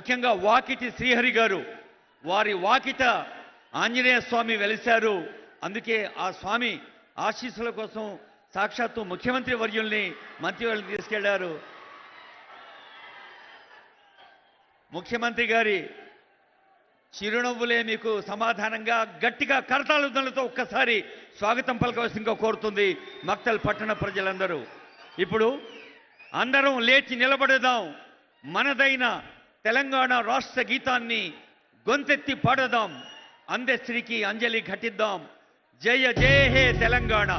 ముఖ్యంగా వాకిటి శ్రీహరి గారు వారి వాకిట ఆంజనేయ స్వామి వెలిశారు. అందుకే ఆ స్వామి ఆశీస్సుల కోసం సాక్షాత్తు ముఖ్యమంత్రి వర్యుల్ని మంత్రివర్యుల్ని తీసుకెళ్లారు. ముఖ్యమంత్రి గారి చిరునవ్వులే మీకు సమాధానంగా గట్టిగా కరతాళధ్వనులతో ఒక్కసారి స్వాగతం పలకవలసిందిగా కోరుతుంది మక్తల్ పట్టణ ప్రజలందరూ. ఇప్పుడు అందరం లేచి నిలబడదాం. మనదైన తెలంగాణ రాష్ట్ర గీతాన్ని గొంతెత్తి పాడదాం. అందశ్రీకి అంజలి ఘటిద్దాం. జయ జయ హే తెలంగాణ.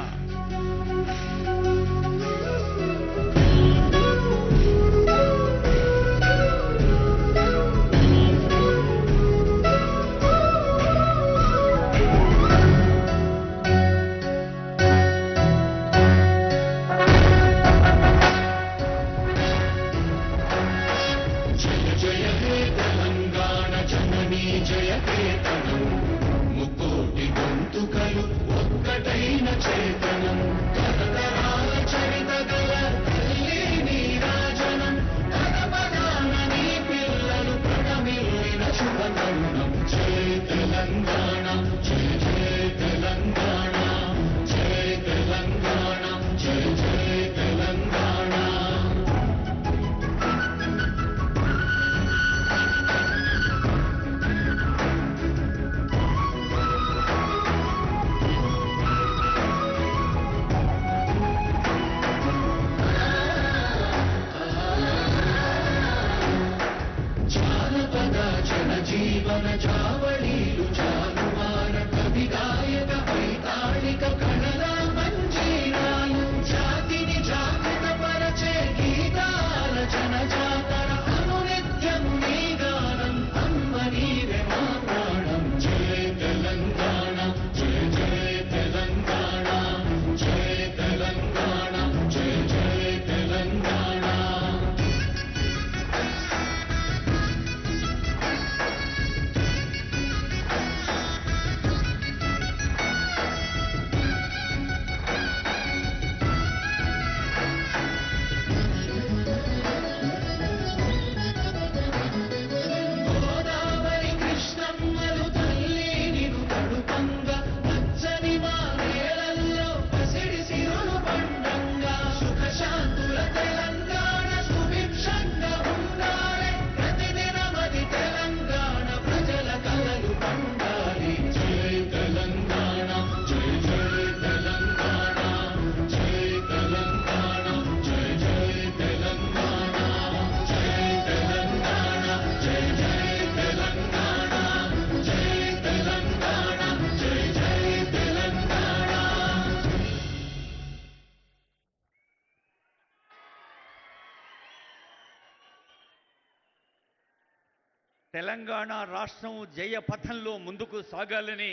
తెలంగాణ రాష్ట్రం జయపథంలో ముందుకు సాగాలని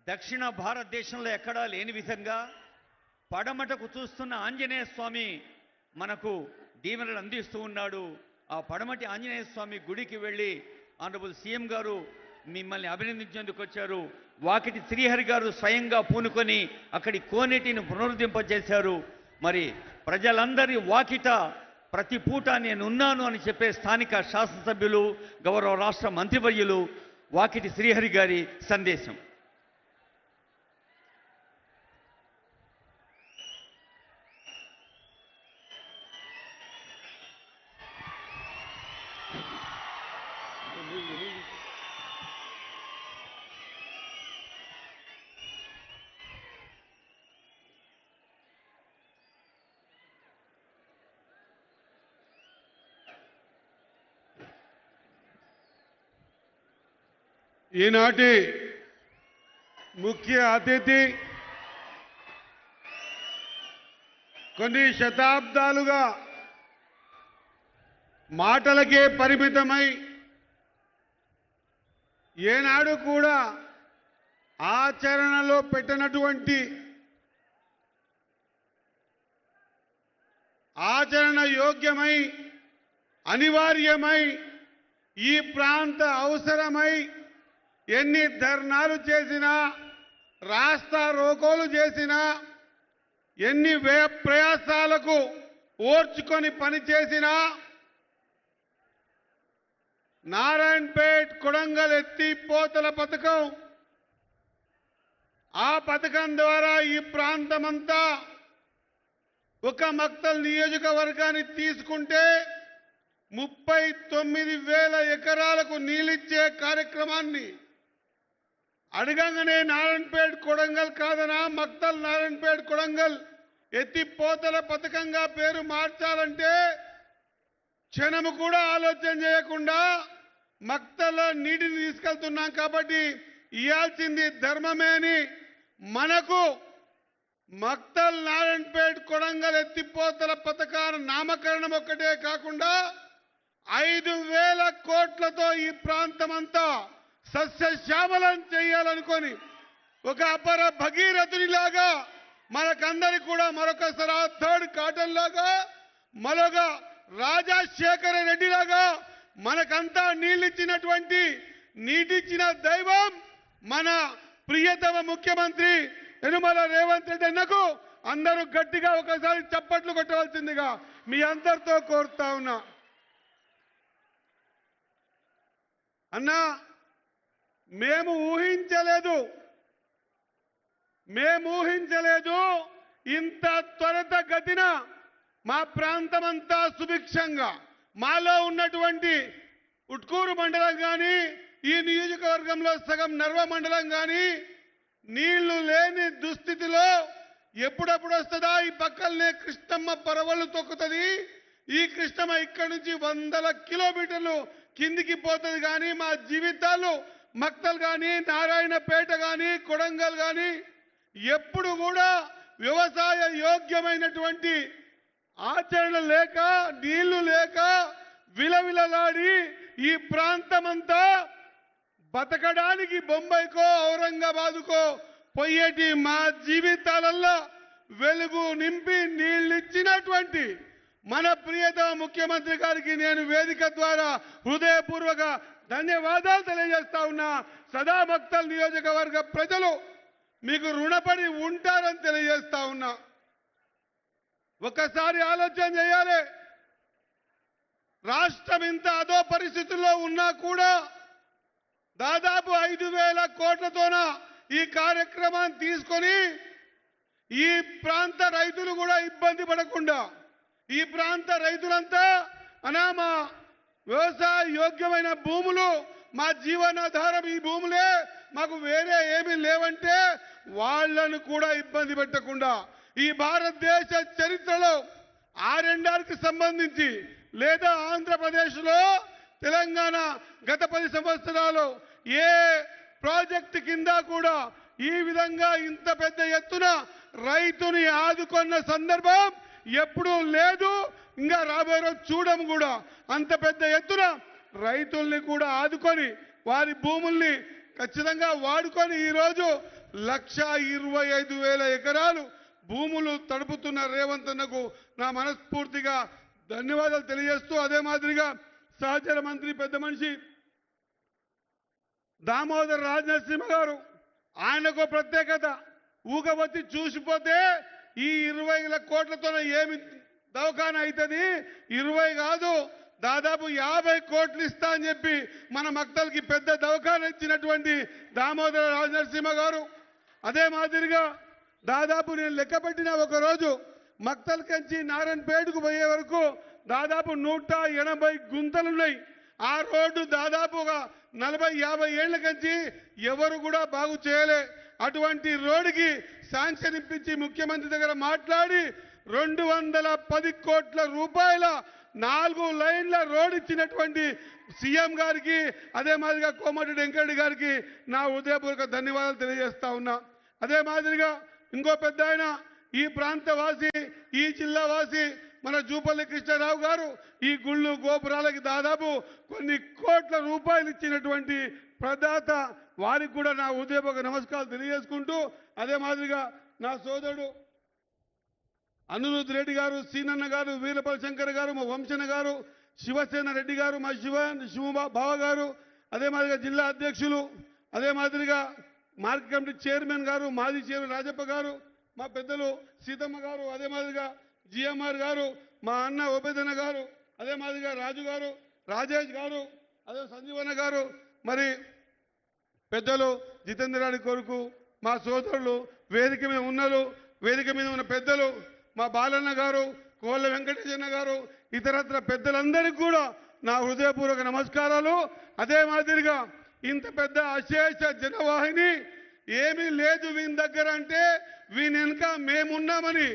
దక్షిణ భారతదేశంలో ఎక్కడా లేని విధంగా పడమటకు చూస్తున్న ఆంజనేయ స్వామి మనకు దీవెనలు అందిస్తూ ఉన్నాడు. ఆ పడమటి ఆంజనేయ స్వామి గుడికి వెళ్ళి ఆనరబుల్ సీఎం గారు మిమ్మల్ని అభినందించేందుకు వచ్చారు. వాకిటి శ్రీహరి గారు స్వయంగా పూనుకొని అక్కడి కోనేటిని పునరుద్ధరింపజేశారు. మరి ప్రజలందరి వాకిట ప్రతి పూట నేనున్నాను అని చెప్పే స్థానిక శాసనసభ్యులు, గౌరవ రాష్ట్ర మంత్రివర్యులు వాకిటి శ్రీహరి గారి సందేశం. ఈనాటి ముఖ్య అతిథి కొన్ని శతాబ్దాలుగా మాటలకే పరిమితమై ఏనాడు కూడా ఆచరణలో పెట్టినటువంటి ఆచరణ యోగ్యమై అనివార్యమై ఈ ప్రాంత అవసరమై ఎన్ని ధర్నాలు చేసినా రాస్తా రోకోలు చేసినా ఎన్ని వ్యయ ప్రయాసాలకు ఓర్చుకొని పనిచేసినా నారాయణపేట్ కొడంగల్ ఎత్తిపోతల పథకం. ఆ పథకం ద్వారా ఈ ప్రాంతమంతా ఒక మక్తల్ నియోజకవర్గాన్ని తీసుకుంటే 39,000 ఎకరాలకు నీళ్ళిచ్చే కార్యక్రమాన్ని అడగంగానే నారాయణపేట్ కొడంగల్ కాదనా మక్తల్ నారాయణపేట్ కొడంగల్ ఎత్తిపోతల పథకంగా పేరు మార్చాలంటే క్షణము కూడా ఆలోచన చేయకుండా మక్తల నీటిని తీసుకెళ్తున్నాం కాబట్టి ఇయాల్సింది ధర్మమే అని మనకు మక్తల్ నారాయణపేట్ కొడంగల్ ఎత్తిపోతల పథకాల నామకరణం ఒక్కటే కాకుండా 5,000 కోట్లతో ఈ ప్రాంతమంతా సస్యశ్యామలం చేయాలనుకొని ఒక అపర భగీరథునిలాగా మనకందరికి కూడా మరొకసారి థర్డ్ కాటన్ లాగా మరొక రాజశేఖర రెడ్డి లాగా మనకంతా నీళ్ళిచ్చినటువంటి నీటిచ్చిన దైవం మన ప్రియతమ ముఖ్యమంత్రి యనుమల రేవంత్ రెడ్డి అన్నకు అందరూ గట్టిగా ఒకసారి చప్పట్లు కొట్టవలసిందిగా మీ అందరితో కోరుతా ఉన్నా. అన్నా మేము ఊహించలేదు ఇంత త్వరితగతిన మా ప్రాంతమంతా సుభిక్షంగా మాలో ఉన్నటువంటి ఉట్కూరు మండలం కానీ ఈ నియోజకవర్గంలో సగం నర్వ మండలం కానీ నీళ్లు లేని దుస్థితిలో ఎప్పుడప్పుడు వస్తుందా ఈ పక్కలనే కృష్ణమ్మ పరవళ్ళు తొక్కుతుంది. ఈ కృష్ణమ్మ ఇక్కడి నుంచి 100 కిలోమీటర్లు కిందికి పోతుంది. కానీ మా జీవితాలు మక్తల్ కానీ నారాయణపేట కానీ కొడంగల్ కానీ ఎప్పుడు కూడా వ్యవసాయ యోగ్యమైనటువంటి ఆచరణ లేక నీళ్లు లేక విలవిలలాడి ఈ ప్రాంతమంతా బతకడానికి బొంబాయికో ఔరంగాబాదుకో పోయేటి మా జీవితాలల్లో వెలుగు నింపి నీళ్ళిచ్చినటువంటి మన ప్రియతమ ముఖ్యమంత్రి గారికి నేను వేదిక ద్వారా హృదయపూర్వక ధన్యవాదాలు తెలియజేస్తా ఉన్నా. సదా మక్తల్ నియోజకవర్గ ప్రజలు మీకు రుణపడి ఉంటారని తెలియజేస్తా ఉన్నా. ఒకసారి ఆలోచన చేయాలి. రాష్ట్రం ఇంత అదో పరిస్థితుల్లో ఉన్నా కూడా దాదాపు 5,000 కోట్లతోన ఈ కార్యక్రమాన్ని తీసుకొని ఈ ప్రాంత రైతులు కూడా ఇబ్బంది పడకుండా ఈ ప్రాంత రైతులంతా మా వ్యవసాయ యోగ్యమైన భూములు మా జీవనాధారం ఈ భూములే మాకు వేరే ఏమీ లేవంటే వాళ్ళను కూడా ఇబ్బంది పెట్టకుండా ఈ భారతదేశ చరిత్రలో R&Rకి సంబంధించి లేదా ఆంధ్రప్రదేశ్లో తెలంగాణ గత 10 సంవత్సరాలు ఏ ప్రాజెక్టు కింద కూడా ఈ విధంగా ఇంత పెద్ద ఎత్తున రైతుని ఆదుకున్న సందర్భం ఎప్పుడూ లేదు. ఇంకా రాబోయే రోజు చూడము కూడా. అంత పెద్ద ఎత్తున రైతుల్ని కూడా ఆదుకొని వారి భూముల్ని ఖచ్చితంగా వాడుకొని ఈరోజు 1,25,000 ఎకరాలు భూములు తడుపుతున్న రేవంత్ అన్నకు నా మనస్ఫూర్తిగా ధన్యవాదాలు తెలియజేస్తూ అదే మాదిరిగా సహచర మంత్రి పెద్ద మనిషి దామోదర్ రాజనరసింహ గారు ఆయనకు ప్రత్యేకత. ఊగబట్టి చూసిపోతే ఈ 20 కోట్లతో ఏమి దవాఖానా అవుతుంది? 20 కాదు దాదాపు 50 కోట్లు ఇస్తా అని చెప్పి మన మక్తల్కి పెద్ద దవాఖానా ఇచ్చినటువంటి దామోదర రాజనరసింహ గారు. అదే మాదిరిగా దాదాపు నేను లెక్కపెట్టిన ఒకరోజు మక్తల్ కంచి నారాయణపేటకు పోయే వరకు దాదాపు 180 గుంతలున్నాయి. ఆ రోడ్డు దాదాపు 40-50 ఏళ్ల కంచి ఎవరు కూడా బాగు చేయలే. అటువంటి రోడ్డుకి శాంక్షన్ ఇప్పించి ముఖ్యమంత్రి దగ్గర మాట్లాడి 210 కోట్ల రూపాయల 4 లైన్ల రోడ్ ఇచ్చినటువంటి సీఎం గారికి అదే మాదిరిగా కోమటిరెడ్డి వెంకరెడ్డి గారికి నా హృదయపూర్వక ధన్యవాదాలు తెలియజేస్తా ఉన్నా. అదే మాదిరిగా ఇంకో పెద్ద ఆయన ఈ ప్రాంత వాసి ఈ జిల్లా వాసి మన జూపల్లి కృష్ణారావు గారు ఈ గుళ్ళు గోపురాలకి దాదాపు కొన్ని కోట్ల రూపాయలు ఇచ్చినటువంటి ప్రదాత. వారికి కూడా నా హృదయపూర్వక నమస్కారాలు తెలియజేసుకుంటూ అదే మాదిరిగా నా సోదరుడు అనిరుద్ రెడ్డి గారు, సీనన్న గారు, వీరపల్లి శంకర్ గారు, మా వంశన గారు, శివసేన రెడ్డి గారు, మా శివబావ గారు, అదే మాదిరిగా జిల్లా అధ్యక్షులు, అదే మాదిరిగా మార్కెట్ కమిటీ చైర్మన్ గారు, మాజీ చైర్మన్ రాజప్ప గారు, మా పెద్దలు సీతమ్మ గారు, అదే మాదిరిగా జిఎంఆర్ గారు, మా అన్న ఓబేదన్న గారు, అదే మాదిరిగా రాజు గారు, రాజేష్ గారు, అదే సంజీవన్న గారు, మరి పెద్దలు జితేంద్ర రెడ్డి కొడుకు, మా సోదరులు, వేదిక మీద ఉన్న పెద్దలు, మా బాలన్న గారు, కోళ్ళ వెంకటేశన్న గారు, ఇతరత్ర పెద్దలందరికీ కూడా నా హృదయపూర్వక నమస్కారాలు. అదే మాదిరిగా ఇంత పెద్ద అశేష జనవాహిని ఏమీ లేదు వీని దగ్గర అంటే వీని వెనుక మేమున్నామని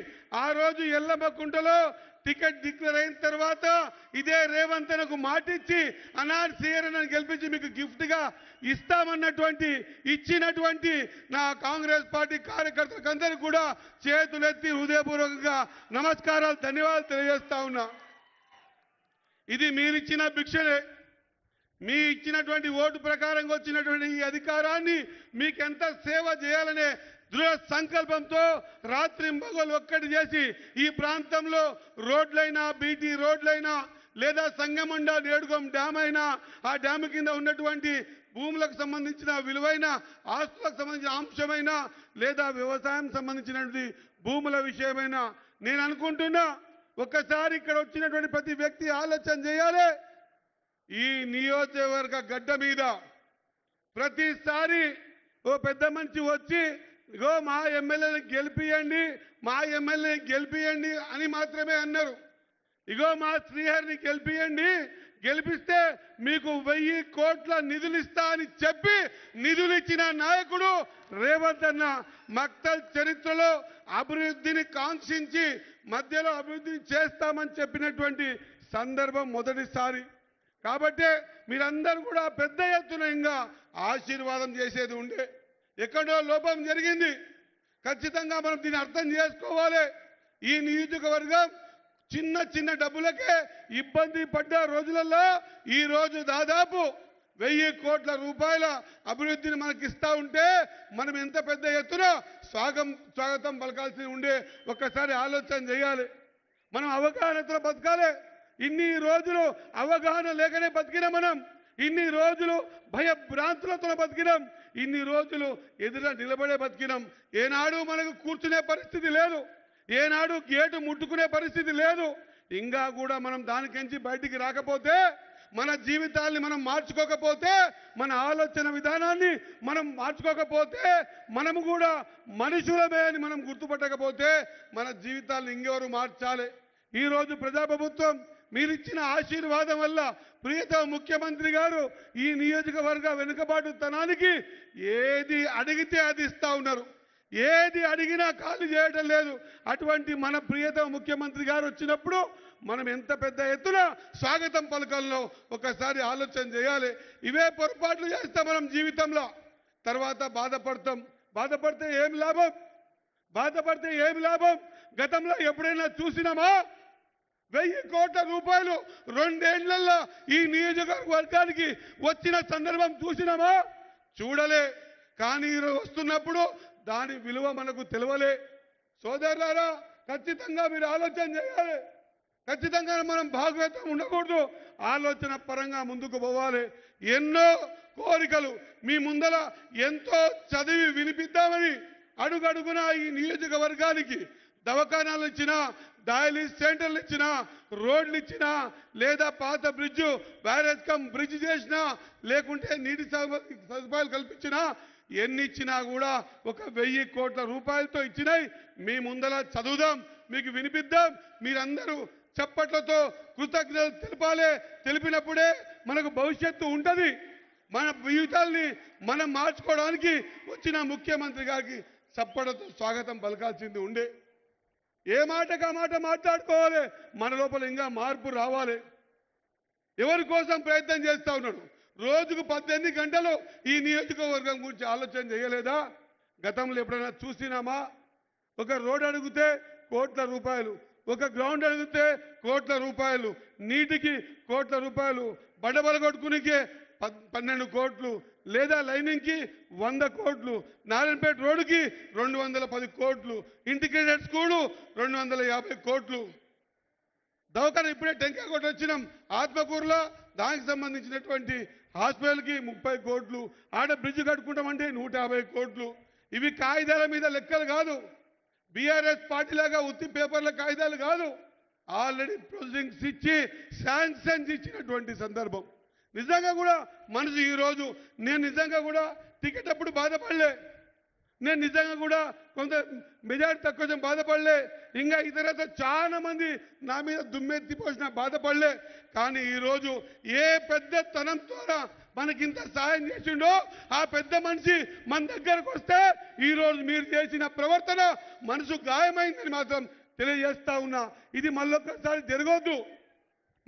ఆ రోజు ఎల్లమ్మకుంటలో టికెట్ డిక్లేర్ అయిన తర్వాత ఇదే రేవంత్ అన్నకు మాటిచ్చి అనార్ సీఆర్ఎన్ గెలిపించి మీకు గిఫ్ట్ గా ఇచ్చినటువంటి నా కాంగ్రెస్ పార్టీ కార్యకర్తలకు అందరూ కూడా చేతులెత్తి హృదయపూర్వకంగా నమస్కారాలు, ధన్యవాదాలు తెలియజేస్తా ఉన్నా. ఇది మీరిచ్చిన భిక్షలే. మీ ఇచ్చినటువంటి ఓటు ప్రకారంగా వచ్చినటువంటి ఈ అధికారాన్ని మీకెంత సేవ చేయాలనే దృఢ సంకల్పంతో రాత్రింబగలు ఒక్కటి చేసి ఈ ప్రాంతంలో రోడ్లైనా, బీటీ రోడ్లైనా, లేదా సంగమండ నేడుగం డ్యామ్ అయినా, ఆ డ్యామ్ కింద ఉన్నటువంటి భూములకు సంబంధించిన విలువైన ఆస్తులకు సంబంధించిన అంశమైనా, లేదా వ్యవసాయం సంబంధించినటువంటి భూముల విషయమైనా నేను అనుకుంటున్నా ఒక్కసారి ఇక్కడ వచ్చినటువంటి ప్రతి వ్యక్తి ఆలోచన చేయాలి. ఈ నియోజకవర్గ గడ్డ మీద ప్రతిసారి ఓ పెద్ద మనిషి వచ్చి ఇగో మా ఎమ్మెల్యేని గెలిపియండి అని మాత్రమే అన్నారు. ఇగో మా శ్రీహరిని గెలిపిస్తే మీకు 1000 కోట్ల నిధులు ఇస్తా అని చెప్పి నిధులు ఇచ్చిన నాయకుడు రేవంత్ అన్న. మక్తల్ చరిత్రలో అభివృద్ధిని కాంక్షించి మధ్యలో అభివృద్ధిని చేస్తామని చెప్పినటువంటి సందర్భం మొదటిసారి. కాబట్టి మీరందరూ కూడా పెద్ద ఎత్తున ఇంకా ఆశీర్వాదం చేసేది ఉండే. ఎక్కడో లోపం జరిగింది, ఖచ్చితంగా మనం దీన్ని అర్థం చేసుకోవాలి. ఈ నియోజకవర్గం చిన్న డబ్బులకే ఇబ్బంది పడ్డ రోజులలో ఈ రోజు దాదాపు 1000 కోట్ల రూపాయల అభివృద్ధిని మనకి ఇస్తా ఉంటే మనం ఎంత పెద్ద ఎత్తున స్వాగతం పలకాల్సి ఉండే. ఒక్కసారి ఆలోచన చేయాలి. మనం అవగాహనతో బతకాలి. ఇన్ని రోజులు అవగాహన లేకనే బతికినాం. మనం ఇన్ని రోజులు భయభ్రాంతులతో బతికినాం. ఇన్ని రోజులు ఎదుర నిలబడే బతికినాం. ఏనాడు మనకు కూర్చునే పరిస్థితి లేదు, ఏనాడు గేటు ముట్టుకునే పరిస్థితి లేదు. ఇంకా కూడా మనం దానికించి బయటికి రాకపోతే, మన జీవితాల్ని మనం మార్చుకోకపోతే, మన ఆలోచన విధానాన్ని మనం మార్చుకోకపోతే, మనము కూడా మనుషులమే అని మనం గుర్తుపట్టకపోతే మన జీవితాలను ఇంకెవరు మార్చాలి. ఈరోజు ప్రజాప్రభుత్వం మీరిచ్చిన ఆశీర్వాదం వల్ల ప్రియతమ ముఖ్యమంత్రి గారు ఈ నియోజకవర్గ వెనుకబాటుతనానికి ఏది అడిగితే అది ఇస్తా ఉన్నారు. ఏది అడిగినా ఖాళీ చేయడం లేదు. అటువంటి మన ప్రియతమ ముఖ్యమంత్రి గారు వచ్చినప్పుడు మనం ఎంత పెద్ద ఎత్తున స్వాగతం పలకల్లో ఒకసారి ఆలోచన చేయాలి. ఇవే పొరపాట్లు చేస్తాం మనం జీవితంలో, తర్వాత బాధపడితే ఏం లాభం? గతంలో ఎప్పుడైనా చూసినామా 1000 కోట్ల రూపాయలు 2 ఏళ్లలో ఈ నియోజకవర్గానికి వచ్చిన సందర్భం చూసినామా? చూడలే. కానీ ఈరోజు వస్తున్నప్పుడు దాని విలువ మనకు తెలియలే. సోదరులారా, ఖచ్చితంగా మీరు ఆలోచన చేయాలి. ఖచ్చితంగా మనం భాగవతం ఉండకూడదు. ఆలోచన పరంగా ముందుకు పోవాలి. ఎన్నో కోరికలు మీ ముందర ఎంతో చదివి వినిపిద్దామని అడుగడుగున ఈ నియోజకవర్గానికి దవాఖానాలు ఇచ్చినా, డయాలిసిస్ సెంటర్లు ఇచ్చినా, రోడ్లు ఇచ్చినా, లేదా పాత బ్యారేజ్ బ్రిడ్జ్ చేసినా, లేకుంటే నీటి సదుపాయాలు కల్పించినా, ఎన్ని ఇచ్చినా కూడా ఒక 1000 కోట్ల రూపాయలతో ఇచ్చినాయి. మీ ముందర చదువుదాం, మీకు వినిపిద్దాం. మీరందరూ చప్పట్లతో కృతజ్ఞతలు తెలపాలి. తెలిపినప్పుడే మనకు భవిష్యత్తు ఉంటుంది. మన జీవితాల్ని మనం మార్చుకోవడానికి వచ్చిన ముఖ్యమంత్రి గారికి చప్పట్లతో స్వాగతం పలకాల్సింది ఉండే. ఏ మాటగా మాట మాట్లాడుకోవాలి. మన లోపల ఇంకా మార్పు రావాలి. ఎవరి కోసం ప్రయత్నం చేస్తా ఉన్నాడు? రోజుకు 18 గంటలు ఈ నియోజకవర్గం గురించి ఆలోచన చేయలేదా? గతంలో ఎప్పుడైనా చూసినామా? ఒక రోడ్ అడిగితే కోట్ల రూపాయలు, ఒక గ్రౌండ్ అడిగితే కోట్ల రూపాయలు, నీటికి కోట్ల రూపాయలు, బడబల కొట్టుకునికే 12 కోట్లు, లేదా లైనింగ్కి 100 కోట్లు, నారాయణపేట రోడ్డుకి 210 కోట్లు, ఇంటిగ్రేటెడ్ స్కూలు 250 కోట్లు. దవాఖాన ఇప్పుడే టెంకాయ కొట్టి వచ్చినాం. ఆత్మకూరులో దానికి సంబంధించినటువంటి హాస్పిటల్కి 30 కోట్లు, ఆడ బ్రిడ్జ్ కట్టుకుంటామంటే 150 కోట్లు. ఇవి కాగితాల మీద లెక్కలు కాదు. బీఆర్ఎస్ పార్టీలాగా ఉత్తి పేపర్ల కాగితాలు కాదు. ఆల్రెడీ ప్రొసీడింగ్స్ ఇచ్చి శాంక్షన్స్ ఇచ్చినటువంటి సందర్భం. నిజంగా కూడా మనసు ఈరోజు నేను నిజంగా కూడా టికెట్ అప్పుడు బాధపడలే, నేను నిజంగా కూడా కొంత మెజార్టీ తక్కువ బాధపడలే, ఇంకా ఇతరత చాలా మంది నా మీద దుమ్మెత్తిపోసిన బాధపడలే. కానీ ఈరోజు ఏ పెద్ద తనం ద్వారా మనకింత సాయం చేసిండో ఆ పెద్ద మనిషి మన దగ్గరకు వస్తే ఈరోజు మీరు చేసిన ప్రవర్తన మనసు గాయమైందని మాత్రం తెలియజేస్తా ఉన్నా. ఇది మళ్ళొక్కసారి జరగొద్దు.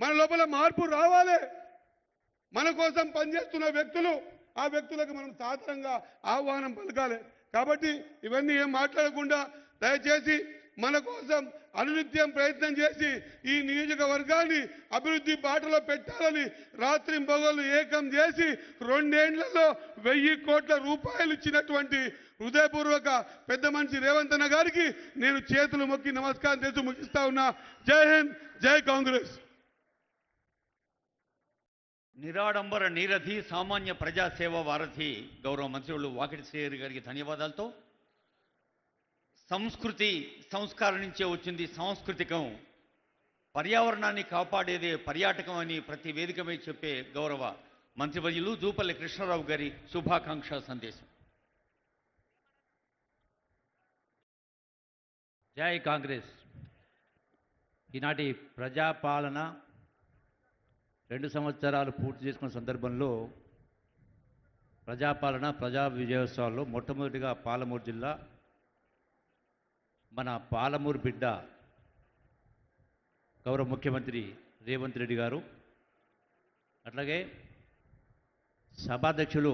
మన లోపల మార్పు రావాలి. మన కోసం పనిచేస్తున్న వ్యక్తులు, ఆ వ్యక్తులకు మనం సాధారణంగా ఆహ్వానం పలకాలి. కాబట్టి ఇవన్నీ ఏం మాట్లాడకుండా దయచేసి మన కోసం అనునిత్యం ప్రయత్నం చేసి ఈ నియోజకవర్గాన్ని అభివృద్ధి బాటలో పెట్టాలని రాత్రింబగళ్ళు ఏకం చేసి 2 ఏళ్లలో 1000 కోట్ల రూపాయలు ఇచ్చినటువంటి హృదయపూర్వక పెద్ద మనిషి రేవంత్ అన్న గారికి నేను చేతులు మొక్కి నమస్కారం చేస్తూ ముగిస్తా ఉన్నా. జై హింద్, జై కాంగ్రెస్. నిరాడంబర నీరథి సామాన్య ప్రజాసేవ వారధి గౌరవ మంత్రులు వాకిటి శ్రీహరి గారికి ధన్యవాదాలతో సంస్కృతి సంస్కారం నుంచే వచ్చింది సాంస్కృతికం, పర్యావరణాన్ని కాపాడేదే పర్యాటకం అని ప్రతి వేదిక మీద చెప్పే గౌరవ మంత్రివర్యులు జూపల్లి కృష్ణారావు గారి శుభాకాంక్ష సందేశం. జై కాంగ్రెస్. ఈనాటి ప్రజాపాలన 2 సంవత్సరాలు పూర్తి చేసుకున్న సందర్భంలో ప్రజాపాలన ప్రజా విజయోత్సవాల్లో మొట్టమొదటిగా పాలమూరు జిల్లా మన పాలమూరు బిడ్డ గౌరవ ముఖ్యమంత్రి రేవంత్ రెడ్డి గారు, అట్లాగే సభాధ్యక్షులు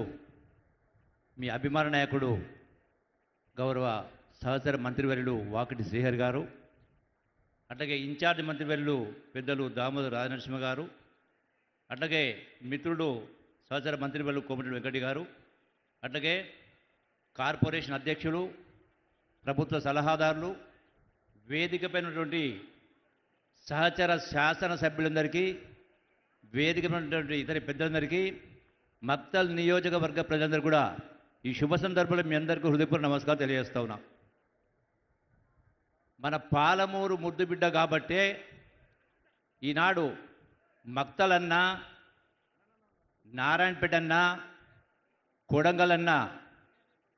మీ అభిమాన నాయకుడు గౌరవ సహచర మంత్రివర్యులు వాకిటి శ్రీహరి గారు, అట్లాగే ఇన్ఛార్జ్ మంత్రివర్యులు పెద్దలు దామోదర్ రాజనరసింహ గారు, అట్లాగే మిత్రుడు సహచర మంత్రివర్యులు కోమటిరెడ్డి వెంకటి గారు, అట్లాగే కార్పొరేషన్ అధ్యక్షులు, ప్రభుత్వ సలహాదారులు, వేదికపైనటువంటి సహచర శాసనసభ్యులందరికీ, వేదికపైనటువంటి ఇతర పెద్దలందరికీ, మక్తల్ నియోజకవర్గ ప్రజలందరూ కూడా ఈ శుభ సందర్భంలో మీ అందరికీ హృదయపూర్వక నమస్కారం తెలియజేస్తా ఉన్నా. మన పాలమూరు ముద్దుబిడ్డ కాబట్టే ఈనాడు మక్తల్ అన్నా, నారాయణపేట అన్నా, కొడంగల్ అన్నా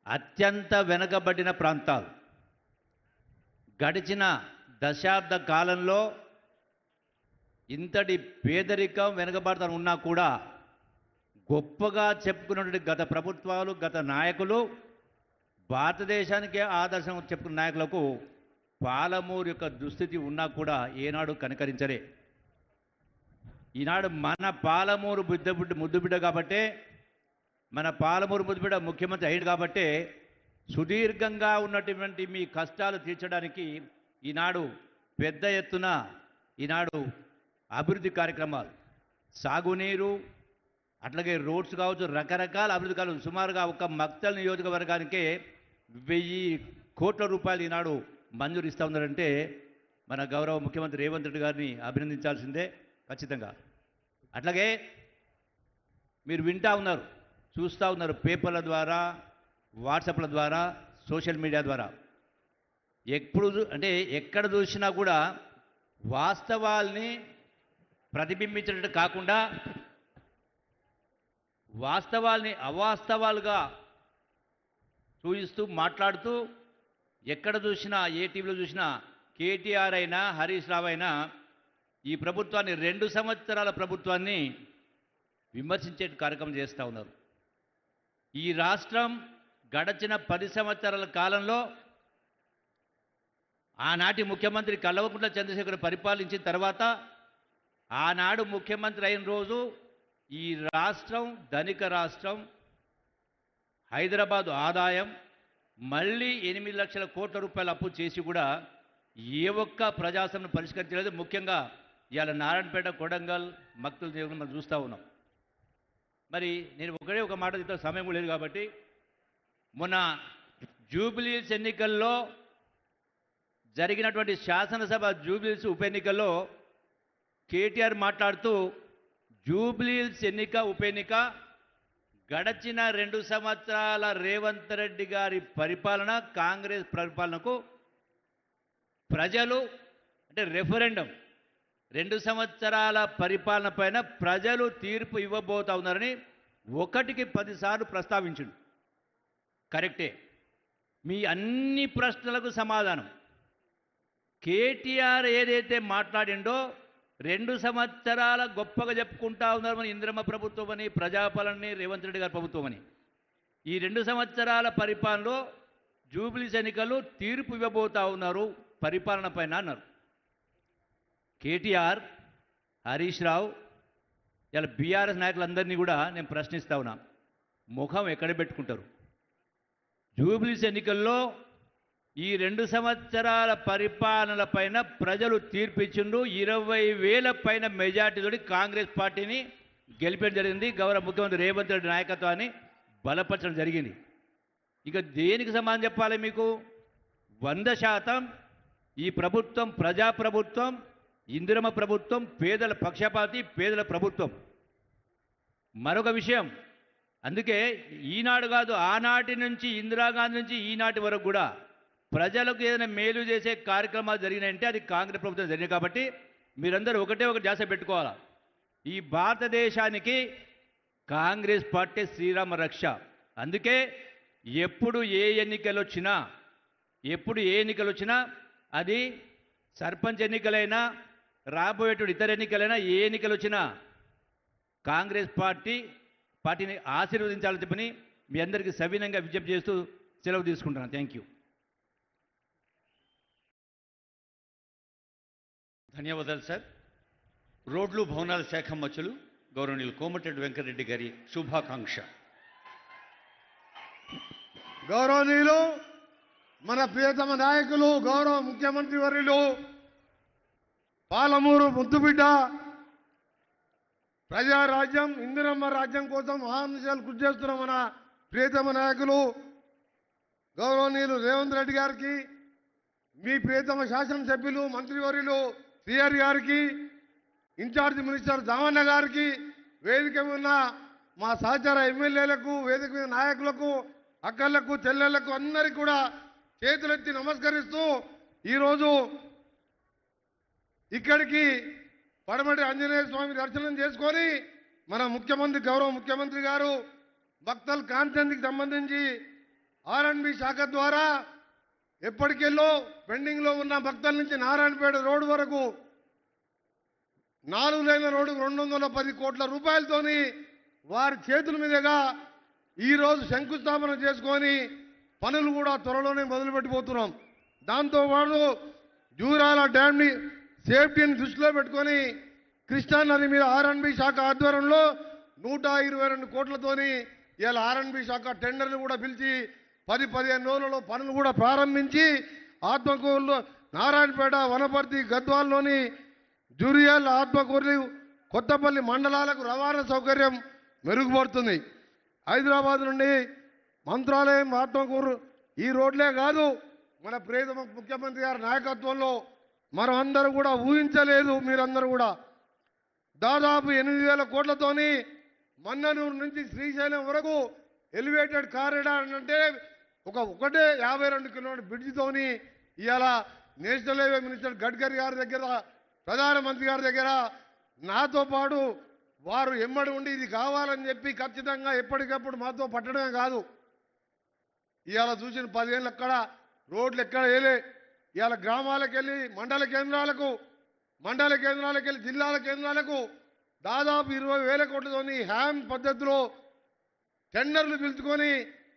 అత్యంత వెనుకబడిన ప్రాంతాలు. గడిచిన దశాబ్ద కాలంలో ఇంతటి పేదరికం వెనుకబడతాను ఉన్నా కూడా గొప్పగా చెప్పుకున్నటువంటి గత ప్రభుత్వాలు, గత నాయకులు, భారతదేశానికే ఆదర్శం చెప్పుకున్న నాయకులకు పాలమూరు యొక్క దుస్థితి ఉన్నా కూడా ఏనాడు కనికరించలే. ఈనాడు మన పాలమూరు ముద్దుబిడ్డ కాబట్టే, మన పాలమూరు ముద్దుబిడ్డ ముఖ్యమంత్రి అయ్యాడు కాబట్టే సుదీర్ఘంగా ఉన్నటువంటి మీ కష్టాలు తీర్చడానికి ఈనాడు పెద్ద ఎత్తున ఈనాడు అభివృద్ధి కార్యక్రమాలు, సాగునీరు, అట్లాగే రోడ్స్ కావచ్చు, రకరకాల అభివృద్ధి కావచ్చు. సుమారుగా ఒక మక్తల్ నియోజకవర్గానికే 1000 కోట్ల రూపాయలు ఈనాడు మంజూరు ఇస్తూ ఉన్నారంటే మన గౌరవ ముఖ్యమంత్రి రేవంత్ రెడ్డి గారిని అభినందించాల్సిందే ఖచ్చితంగా. అట్లాగే మీరు వింటూ ఉన్నారు, చూస్తూ ఉన్నారు, పేపర్ల ద్వారా, వాట్సాప్ల ద్వారా, సోషల్ మీడియా ద్వారా. ఎక్కడ చూసినా కూడా వాస్తవాల్ని ప్రతిబింబించినట్టు కాకుండా వాస్తవాల్ని అవాస్తవాలుగా చూపిస్తూ మాట్లాడుతూ, ఎక్కడ చూసినా ఏ టీవీలో చూసినా కేటీఆర్ అయినా హరీష్ రావు అయినా ఈ ప్రభుత్వాన్ని 2 సంవత్సరాల ప్రభుత్వాన్ని విమర్శించే కార్యక్రమం చేస్తూ ఉన్నారు. ఈ రాష్ట్రం గడచిన 10 సంవత్సరాల కాలంలో ఆనాటి ముఖ్యమంత్రి కల్వకుంట్ల చంద్రశేఖర్ పరిపాలించిన తర్వాత, ఆనాడు ముఖ్యమంత్రి అయిన రోజు ఈ రాష్ట్రం ధనిక రాష్ట్రం, హైదరాబాదు ఆదాయం, మళ్ళీ 8 లక్షల కోట్ల రూపాయల అప్పు చేసి కూడా ఏ ఒక్క ప్రజాసమస్యను పరిష్కరించలేదు. ముఖ్యంగా ఇవాళ నారాయణపేట, కొడంగల్, మక్తల్ దేవుని మనం చూస్తూ ఉన్నాం. మరి నేను ఒక మాట చెప్తా, సమయం లేదు కాబట్టి, మొన్న జూబ్లీహిల్స్ ఎన్నికల్లో జరిగినటువంటి శాసనసభ జూబ్లీహిల్స్ ఉప ఎన్నికల్లో కేటీఆర్ మాట్లాడుతూ, జూబ్లీహిల్స్ ఎన్నిక ఉప ఎన్నిక గడచిన 2 సంవత్సరాల రేవంత్ రెడ్డి గారి పరిపాలన, కాంగ్రెస్ పరిపాలనకు ప్రజలు అంటే 2 సంవత్సరాల పరిపాలన పైన ప్రజలు తీర్పు ఇవ్వబోతా ఉన్నారని 1కి 10 సార్లు ప్రస్తావించిండు. కరెక్టే. మీ అన్ని ప్రశ్నలకు సమాధానం కేటీఆర్ ఏదైతే మాట్లాడిండో 2 సంవత్సరాల గొప్పగా చెప్పుకుంటా ఉన్నారు మన ఇంద్రమ్మ ప్రభుత్వం అని, ప్రజాపాలనని, రేవంత్ రెడ్డి గారి ప్రభుత్వం అని. ఈ 2 సంవత్సరాల పరిపాలనలో జూబ్లీస్ ఎన్నికలు తీర్పు ఇవ్వబోతా ఉన్నారు పరిపాలన పైన అన్నారు. కేటీఆర్, హరీష్ రావు, ఇలా బీఆర్ఎస్ నాయకులందరినీ కూడా నేను ప్రశ్నిస్తా ఉన్నా, ముఖం ఎక్కడ పెట్టుకుంటారు? జూబ్లీస్ ఎన్నికల్లో ఈ 2 సంవత్సరాల పరిపాలనల పైన ప్రజలు తీర్పిచ్చిండు. 20,000 పైన మెజార్టీతోటి కాంగ్రెస్ పార్టీని గెలిపేయడం జరిగింది. గౌరవ ముఖ్యమంత్రి రేవంత్ రెడ్డి నాయకత్వాన్ని బలపరచడం జరిగింది. ఇక దేనికి సమాధానం చెప్పాలి మీకు? 100% ఈ ప్రభుత్వం ప్రజాప్రభుత్వం, ఇందిరమ్మ ప్రభుత్వం, పేదల పక్షపాతి, పేదల ప్రభుత్వం. మరొక విషయం, అందుకే ఈనాడు కాదు ఆనాటి నుంచి, ఇందిరాగాంధీ నుంచి ఈనాటి వరకు కూడా ప్రజలకు ఏదైనా మేలు చేసే కార్యక్రమాలు జరిగినాయంటే అది కాంగ్రెస్ ప్రభుత్వం జరిగింది. కాబట్టి మీరందరూ ఒకటే ఒక ధ్యాస పెట్టుకోవాలా, ఈ భారతదేశానికి కాంగ్రెస్ పార్టీ శ్రీరామ రక్ష. అందుకే ఎప్పుడు ఏ ఎన్నికలు వచ్చినా అది సర్పంచ్ ఎన్నికలైనా, రాబోయేటువంటి ఇతర ఎన్నికలైనా, ఏ ఎన్నికలు వచ్చినా కాంగ్రెస్ పార్టీని ఆశీర్వదించాలని చెప్పని మీ అందరికీ సవినంగా విజ్ఞప్తి చేస్తూ సెలవు తీసుకుంటున్నాను. Thank you. ధన్యవాదాలు సార్. రోడ్లు భవనాల శాఖ మంత్రులు గౌరవనీయులు కోమటిరెడ్డి వెంకటరెడ్డి గారి శుభాకాంక్ష. గౌరవనీయులు మన ప్రియతమ నాయకులు గౌరవ ముఖ్యమంత్రి వర్యులు పాలమూరు ముద్దుబిడ్డ ప్రజారాజ్యం ఇందిరమ్మ రాజ్యం కోసం ఆహర్నిశలు కృషి చేస్తున్న మన ప్రియతమ నాయకులు గౌరవనీయులు రేవంత్ రెడ్డి గారికి, మీ ప్రియతమ శాసనసభ్యులు మంత్రివర్యులు శ్రీహరి గారికి, ఇన్ఛార్జి మినిస్టర్ దామన్న గారికి, వేదిక ఉన్న మా సహచర ఎమ్మెల్యేలకు, వేదిక మీద నాయకులకు, అక్కలకు, చెల్లెళ్లకు అందరికీ కూడా చేతులెత్తి నమస్కరిస్తూ ఈరోజు ఇక్కడికి పడమటి ఆంజనేయ స్వామి దర్శనం చేసుకొని మన ముఖ్యమంత్రి గౌరవ ముఖ్యమంత్రి గారు భక్తల్ కాన్ఫరెన్స్కి సంబంధించి ఆర్ఎండ్బి శాఖ ద్వారా ఎప్పటికెళ్ళో పెండింగ్లో ఉన్న భక్తుల నుంచి నారాయణపేట రోడ్డు వరకు 4 లేన్ల రోడ్డుకు 210 కోట్ల రూపాయలతోని వారి చేతుల మీదుగా ఈరోజు శంకుస్థాపన చేసుకొని పనులు కూడా త్వరలోనే మొదలుపెట్టిపోతున్నాం. దాంతోపాటు జూరాల డ్యామ్ని సేఫ్టీని దృష్టిలో పెట్టుకొని కృష్ణా నది మీద ఆర్ఎండ్బి శాఖ ఆధ్వర్యంలో 122 కోట్లతోని ఇవాళ ఆర్ఎండ్బి శాఖ టెండర్లు కూడా పిలిచి 10-15 రోజులలో పనులు కూడా ప్రారంభించి ఆత్మకూరులో, నారాయణపేట, వనపర్తి, గద్వాల్లోని జూరియాల, ఆత్మకూరు, కొత్తపల్లి మండలాలకు రవాణా సౌకర్యం మెరుగుపడుతుంది. హైదరాబాద్ నుండి మంత్రాలయం, ఆత్మకూరు ఈ రోడ్లే కాదు, మన ప్రియతమ ముఖ్యమంత్రి గారి నాయకత్వంలో మనం అందరూ కూడా ఊహించలేదు. మీరందరూ కూడా దాదాపు 8,000 కోట్లతోని మన్ననూరు నుంచి శ్రీశైలం వరకు ఎలివేటెడ్ కారిడార్ అంటే ఒకటే 52 కిలోమీటర్ బ్రిడ్జితోని ఇవాళ నేషనల్ హైవే మినిస్టర్ గడ్కరీ గారి దగ్గర, ప్రధానమంత్రి గారి దగ్గర నాతో పాటు వారు ఎమ్మడి ఉండి ఇది కావాలని చెప్పి ఖచ్చితంగా ఎప్పటికప్పుడు మాతో పట్టడమే కాదు, ఇవాళ చూసిన 10 ఏళ్ళు ఎక్కడ రోడ్లు ఎక్కడ వేయలే. ఇవాళ గ్రామాలకు వెళ్ళి మండల కేంద్రాలకు వెళ్ళి జిల్లాల కేంద్రాలకు దాదాపు 20,000 కోట్లతోని హ్యామ్ పద్ధతిలో టెండర్లు పిలుచుకొని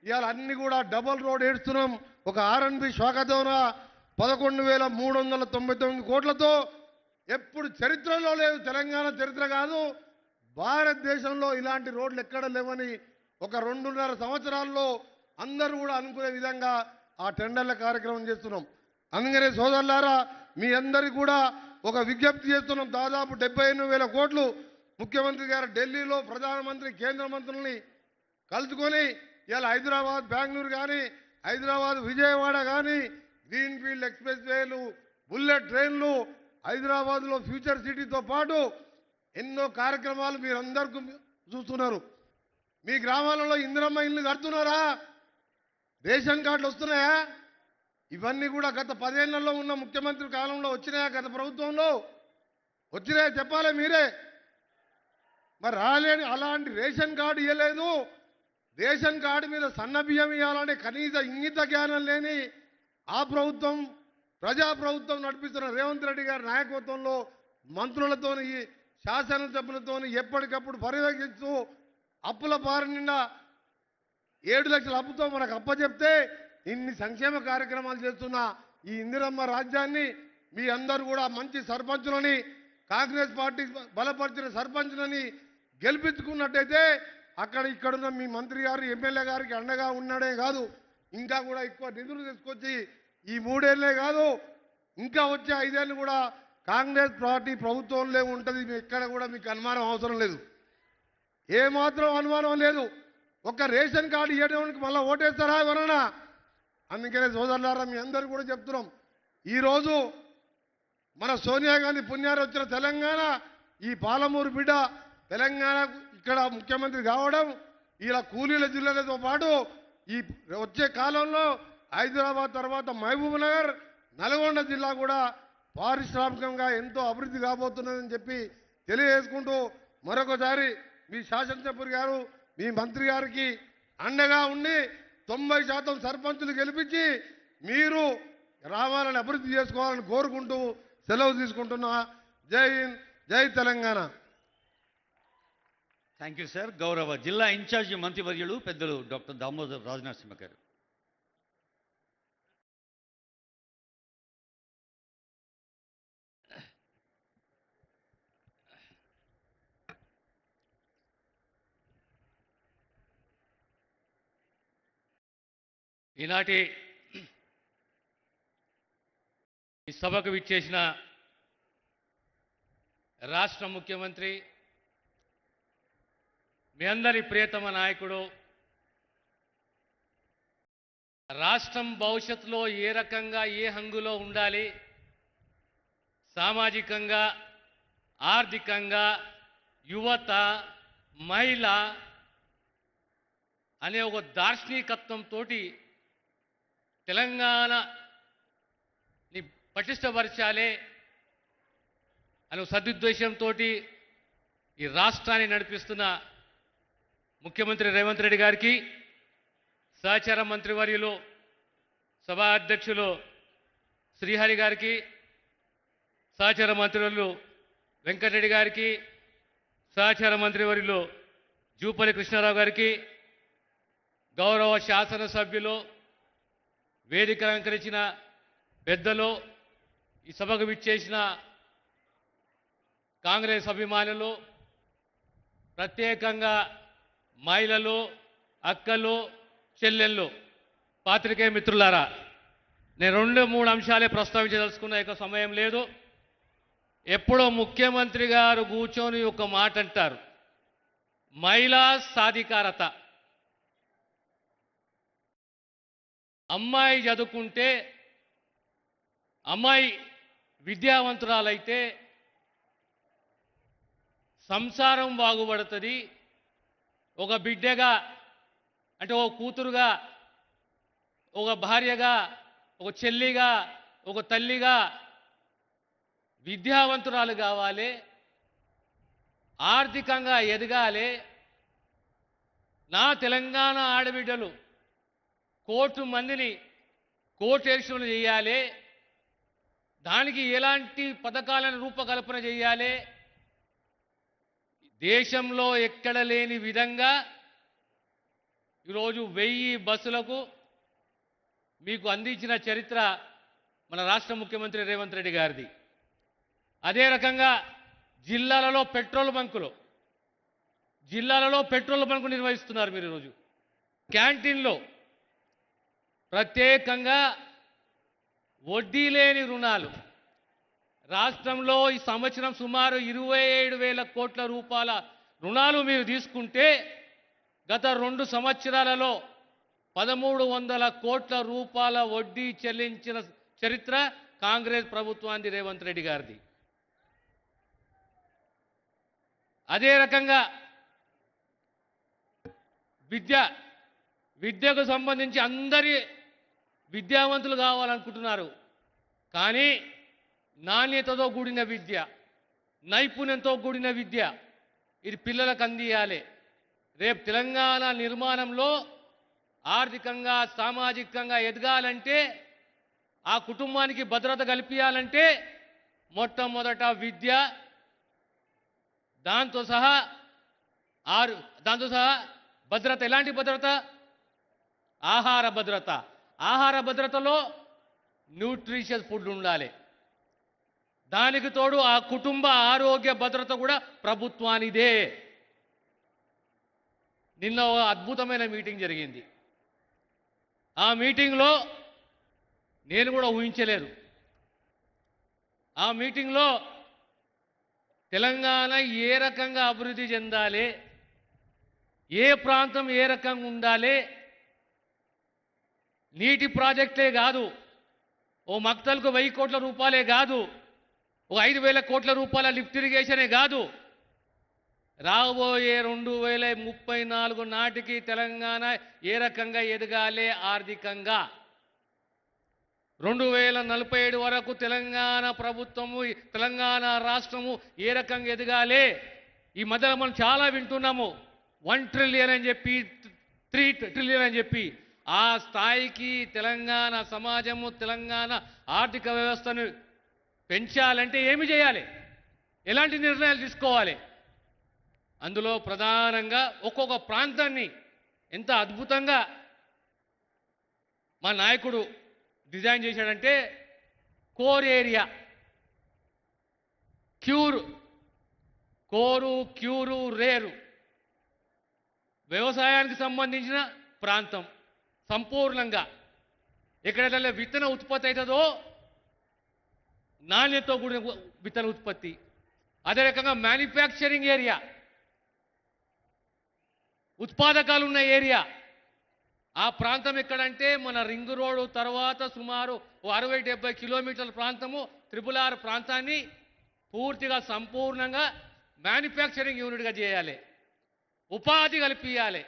ఇవాళ అన్ని కూడా డబల్ రోడ్ ఏడుస్తున్నాం. ఒక ఆర్ఎండ్బి శాఖతోన 11,399 కోట్లతో ఎప్పుడు చరిత్రలో లేదు, తెలంగాణ చరిత్ర కాదు, భారతదేశంలో ఇలాంటి రోడ్లు ఎక్కడ లేవని ఒక 2.5 సంవత్సరాల్లో అందరూ కూడా అనుకునే విధంగా ఆ టెండర్ల కార్యక్రమం చేస్తున్నాం. అందుకనే సోదరులారా, మీ అందరికీ కూడా ఒక విజ్ఞప్తి చేస్తున్నాం. దాదాపు 78,000 కోట్లు ముఖ్యమంత్రి గారు ఢిల్లీలో ప్రధానమంత్రి, కేంద్ర మంత్రుల్ని కలుసుకొని ఇలా హైదరాబాద్, బెంగళూరు కానీ, హైదరాబాద్, విజయవాడ కానీ గ్రీన్ఫీల్డ్ ఎక్స్ప్రెస్ వేలు, బుల్లెట్ ట్రైన్లు, హైదరాబాద్లో ఫ్యూచర్ సిటీతో పాటు ఎన్నో కార్యక్రమాలు మీరందరికీ చూస్తున్నారు. మీ గ్రామాలలో ఇందిరమ్మ ఇల్లు కడుతున్నారా? రేషన్ కార్డులు వస్తున్నాయా? ఇవన్నీ కూడా గత 10 ఏళ్లలో ఉన్న ముఖ్యమంత్రి కాలంలో వచ్చినాయా? గత ప్రభుత్వంలో వచ్చినాయి చెప్పాలి మీరే. మరి రాలేని అలాంటి రేషన్ కార్డు ఇవ్వలేదు. రేషన్ కార్డు మీద సన్న బియ్యం ఇవ్వాలనే కనీస ఇంగిత జ్ఞానం లేని ఆ ప్రభుత్వం, ప్రజా ప్రభుత్వం నడిపిస్తున్న రేవంత్ రెడ్డి గారి నాయకత్వంలో మంత్రులతో శాసనసభ్యులతో ఎప్పటికప్పుడు పర్యవేక్షిస్తూ అప్పుల బారి నిండా 7 లక్షల అప్పుతో మనకు అప్పచెప్తే ఇన్ని సంక్షేమ కార్యక్రమాలు చేస్తున్న ఈ ఇందిరమ్మ రాజ్యాన్ని మీ అందరూ కూడా మంచి సర్పంచులని, కాంగ్రెస్ పార్టీ బలపరిచిన సర్పంచులని గెలిపించుకున్నట్టయితే అక్కడ ఇక్కడున్న మీ మంత్రి గారు ఎమ్మెల్యే గారికి అండగా ఉన్నాడే కాదు, ఇంకా కూడా ఎక్కువ నిధులు తీసుకొచ్చి ఈ 3 ఏళ్లే కాదు ఇంకా వచ్చే 5 ఏళ్ళు కూడా కాంగ్రెస్ పార్టీ ప్రభుత్వంలో ఉంటుంది. ఎక్కడ కూడా మీకు అనుమానం అవసరం లేదు, ఏమాత్రం అనుమానం లేదు. ఒక రేషన్ కార్డు ఇవ్వడానికి మళ్ళీ ఓటేస్తారా ఎవరన్నా? అందుకనే సోదరులారా మీ అందరూ కూడా చెప్తున్నాం, ఈరోజు మన సోనియా గాంధీ పుణ్యారు వచ్చిన తెలంగాణ, ఈ పాలమూరు బిడ్డ తెలంగాణ ఇక్కడ ముఖ్యమంత్రి కావడం, ఇలా కూలీల జిల్లాలతో పాటు ఈ వచ్చే కాలంలో హైదరాబాద్ తర్వాత మహబూబ్ నగర్, నల్గొండ జిల్లా కూడా పారిశ్రామికంగా ఎంతో అభివృద్ధి కాబోతున్నదని చెప్పి తెలియజేసుకుంటూ మరొకసారి మీ శాసనసభ్యులు గారు మీ మంత్రి గారికి అండగా ఉండి 90% సర్పంచులు గెలిపించి మీరు రావాలని అభివృద్ధి చేసుకోవాలని కోరుకుంటూ సెలవు తీసుకుంటున్నా. జై హింద్, జై తెలంగాణ. Thank you sir. గౌరవ జిల్లా ఇన్ఛార్జి మంత్రివర్యులు పెద్దలు డాక్టర్ దామోదర్ రాజనరసింహ గారు. ఈనాటి ఈ సభకు విచ్చేసిన రాష్ట్ర ముఖ్యమంత్రి, మీ అందరి ప్రియతమ నాయకుడు, రాష్ట్రం భవిష్యత్తులో ఏ రకంగా ఏ హంగులో ఉండాలి, సామాజికంగా, ఆర్థికంగా, యువత, మహిళ అనే ఒక దార్శనికత్వంతో తెలంగాణని పటిష్టపరచాలి అనే సదుద్దేశంతో ఈ రాష్ట్రాన్ని నడిపిస్తున్న ముఖ్యమంత్రి రేవంత్ రెడ్డి గారికి, సహచార మంత్రివర్యులు సభా అధ్యక్షులు శ్రీహరి గారికి, సహచార మంత్రివర్యులు వెంకటరెడ్డి గారికి, సహచార మంత్రివర్యులు జూపల్లి కృష్ణారావు గారికి, గౌరవ శాసనసభ్యులు, వేదిక అలంకరించిన పెద్దలు, ఈ సభకు విచ్చేసిన కాంగ్రెస్ అభిమానులు, ప్రత్యేకంగా మహిళలు, అక్కలు, చెల్లెళ్ళు, పాత్రికేయ మిత్రులారా, నేను 2-3 అంశాలే ప్రస్తావించదలుచుకున్న యొక్క సమయం లేదు. ఎప్పుడో ముఖ్యమంత్రి గారు కూర్చొని ఒక మాట అంటారు, మహిళా సాధికారత. అమ్మాయి చదువుకుంటే, అమ్మాయి విద్యావంతురాలైతే సంసారం బాగుపడుతుంది. ఒక బిడ్డగా అంటే ఒక కూతురుగా, ఒక భార్యగా, ఒక చెల్లిగా, ఒక తల్లిగా విద్యావంతురాలు కావాలి, ఆర్థికంగా ఎదగాలి. నా తెలంగాణ ఆడబిడ్డలు 1 కోటి మందిని కోటేశ్వరులు చేయాలి, దానికి ఎలాంటి పథకాలను రూపకల్పన చేయాలి, దేశంలో ఎక్కడ లేని విధంగా ఈరోజు 1000 బస్సులకు మీకు అందించిన చరిత్ర మన రాష్ట్ర ముఖ్యమంత్రి రేవంత్ రెడ్డి గారిది. అదే రకంగా జిల్లాలలో పెట్రోల్ బంకు నిర్వహిస్తున్నారు మీరు. ఈరోజు క్యాంటీన్లో ప్రత్యేకంగా వడ్డీ లేని రుణాలు, రాష్ట్రంలో ఈ సంవత్సరం సుమారు 27,000 కోట్ల రూపాయల రుణాలు మీరు తీసుకుంటే, గత 2 సంవత్సరాలలో 1,300 కోట్ల రూపాయల వడ్డీ చెల్లించిన చరిత్ర కాంగ్రెస్ ప్రభుత్వానికి రేవంత్ రెడ్డి గారిది. అదే రకంగా విద్యకు సంబంధించి అందరి విద్యావంతులు కావాలనుకుంటున్నారు, కానీ నాణ్యతతో కూడిన విద్య, నైపుణ్యంతో కూడిన విద్య ఇది పిల్లలకు అందియాలి. రేపు తెలంగాణ నిర్మాణంలో ఆర్థికంగా సామాజికంగా ఎదగాలంటే ఆ కుటుంబానికి భద్రత కల్పించాలంటే మొట్టమొదట విద్య, దాంతో సహా భద్రత. ఎలాంటి భద్రత? ఆహార భద్రత. ఆహార భద్రతలో న్యూట్రిషియస్ ఫుడ్ ఉండాలి. దానికి తోడు ఆ కుటుంబ ఆరోగ్య భద్రత కూడా ప్రభుత్వానిదే. నిన్న ఒక అద్భుతమైన మీటింగ్ జరిగింది. ఆ మీటింగ్లో నేను కూడా ఊహించలేదు. ఆ మీటింగ్లో తెలంగాణ ఏ రకంగా అభివృద్ధి చెందాలి, ఏ ప్రాంతం ఏ రకంగా ఉండాలి, నీటి ప్రాజెక్టులే కాదు, ఓ మక్తల్కు 1000 కోట్ల రూపాయలే కాదు, ఓ 5000 కోట్ల రూపాయల లిఫ్ట్ ఇరిగేషనే కాదు, రాబోయే 2034 నాటికి తెలంగాణ ఏ రకంగా ఎదగాలి ఆర్థికంగా, 2047 వరకు తెలంగాణ ప్రభుత్వము తెలంగాణ రాష్ట్రము ఏ రకంగా ఎదగాలి. ఈ మధ్యలో మనం చాలా వింటున్నాము 1 ట్రిలియన్ అని చెప్పి 3 ట్రిలియన్ అని చెప్పి. ఆ స్థాయికి తెలంగాణ సమాజము తెలంగాణ ఆర్థిక వ్యవస్థను పెంచాలంటే ఏమి చేయాలి, ఎలాంటి నిర్ణయాలు తీసుకోవాలి? అందులో ప్రధానంగా ఒక్కొక్క ప్రాంతాన్ని ఎంత అద్భుతంగా మా నాయకుడు డిజైన్ చేశాడంటే కోర్ ఏరియా, క్యూరు రేరు వ్యవసాయానికి సంబంధించిన ప్రాంతం సంపూర్ణంగా ఎక్కడైతే విత్తన ఉత్పత్తి అవుతుందో నాణ్యతతో కూడిన విత్తన ఉత్పత్తి. అదే రకంగా మ్యానుఫ్యాక్చరింగ్ ఏరియా, ఉత్పాదకాలు ఉన్న ఏరియా. ఆ ప్రాంతం ఎక్కడంటే మన రింగ్ రోడ్డు తర్వాత సుమారు 60-70 కిలోమీటర్ల ప్రాంతము RRR ప్రాంతాన్ని పూర్తిగా సంపూర్ణంగా మ్యానుఫ్యాక్చరింగ్ యూనిట్గా చేయాలి, ఉపాధి కల్పించాలి.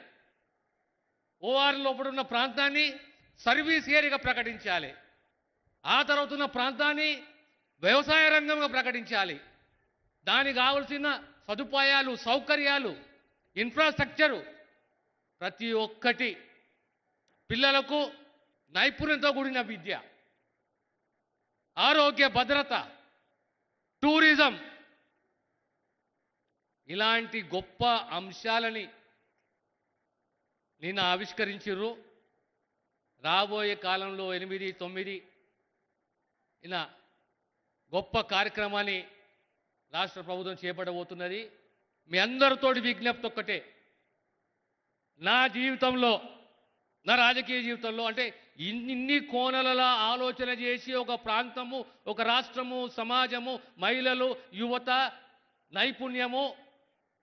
OR లోపల ఉన్న ప్రాంతాన్ని సర్వీస్ ఏరియాగా ప్రకటించాలి. ఆ తర్వాత ఉన్న ప్రాంతాన్ని వ్యవసాయ రంగంగా ప్రకటించాలి. దానికి కావలసిన సదుపాయాలు, సౌకర్యాలు, ఇన్ఫ్రాస్ట్రక్చరు ప్రతి ఒక్కటి, పిల్లలకు నైపుణ్యంతో కూడిన విద్య, ఆరోగ్య భద్రత, టూరిజం, ఇలాంటి గొప్ప అంశాలని నిన్న ఆవిష్కరించారు. రాబోయే కాలంలో 8-9 ఇలా గొప్ప కార్యక్రమాన్ని రాష్ట్ర ప్రభుత్వం చేపట్టబోతున్నది. మీ అందరితోటి విజ్ఞప్తి ఒక్కటే, నా జీవితంలో, నా రాజకీయ జీవితంలో అంటే ఇన్ని కోణాలలో ఆలోచన చేసి ఒక ప్రాంతము, ఒక రాష్ట్రము, సమాజము, మహిళలు, యువత, నైపుణ్యము,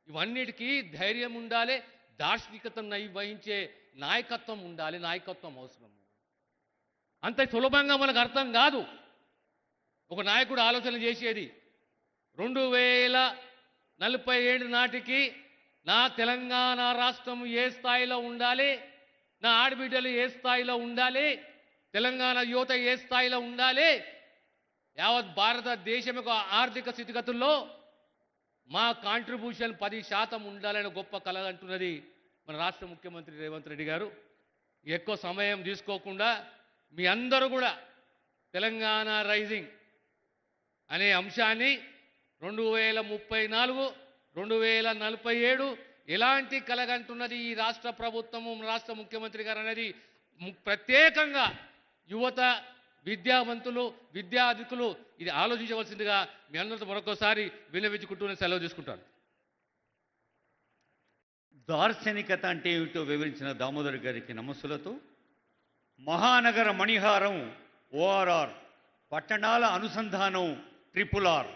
ఇవన్నిటికీ ధైర్యం ఉండాలి, దార్శనికతను వహించే నాయకత్వం ఉండాలి. నాయకత్వం అవసరం. అంత సులభంగా మనకు అర్థం కాదు ఒక నాయకుడు ఆలోచన చేసేది. 2047 నాటికి నా తెలంగాణ రాష్ట్రం ఏ స్థాయిలో ఉండాలి, నా ఆడబిడ్డలు ఏ స్థాయిలో ఉండాలి, తెలంగాణ యువత ఏ స్థాయిలో ఉండాలి, యావత్ భారతదేశం యొక్క ఆర్థిక స్థితిగతుల్లో మా కాంట్రిబ్యూషన్ 10% ఉండాలని గొప్ప కల అంటున్నది మన రాష్ట్ర ముఖ్యమంత్రి రేవంత్ రెడ్డి గారు. ఎక్కువ సమయం తీసుకోకుండా మీ అందరూ కూడా తెలంగాణ రైజింగ్ అనే అంశాన్ని 2034, 2047 ఎలాంటి కలగంటున్నది ఈ రాష్ట్ర ప్రభుత్వము, రాష్ట్ర ముఖ్యమంత్రి గారు అనేది ప్రత్యేకంగా యువత, విద్యావంతులు, విద్యార్థికులు ఇది ఆలోచించవలసిందిగా మీ అందరితో మరొకసారి విన్నవించుకుంటూ సెలవు తీసుకుంటాను. దార్శనికత అంటే ఏమిటో వివరించిన దామోదర్ గారికి నమస్సులతో, మహానగర మణిహారం ORR, పట్టణాల అనుసంధానం RRR,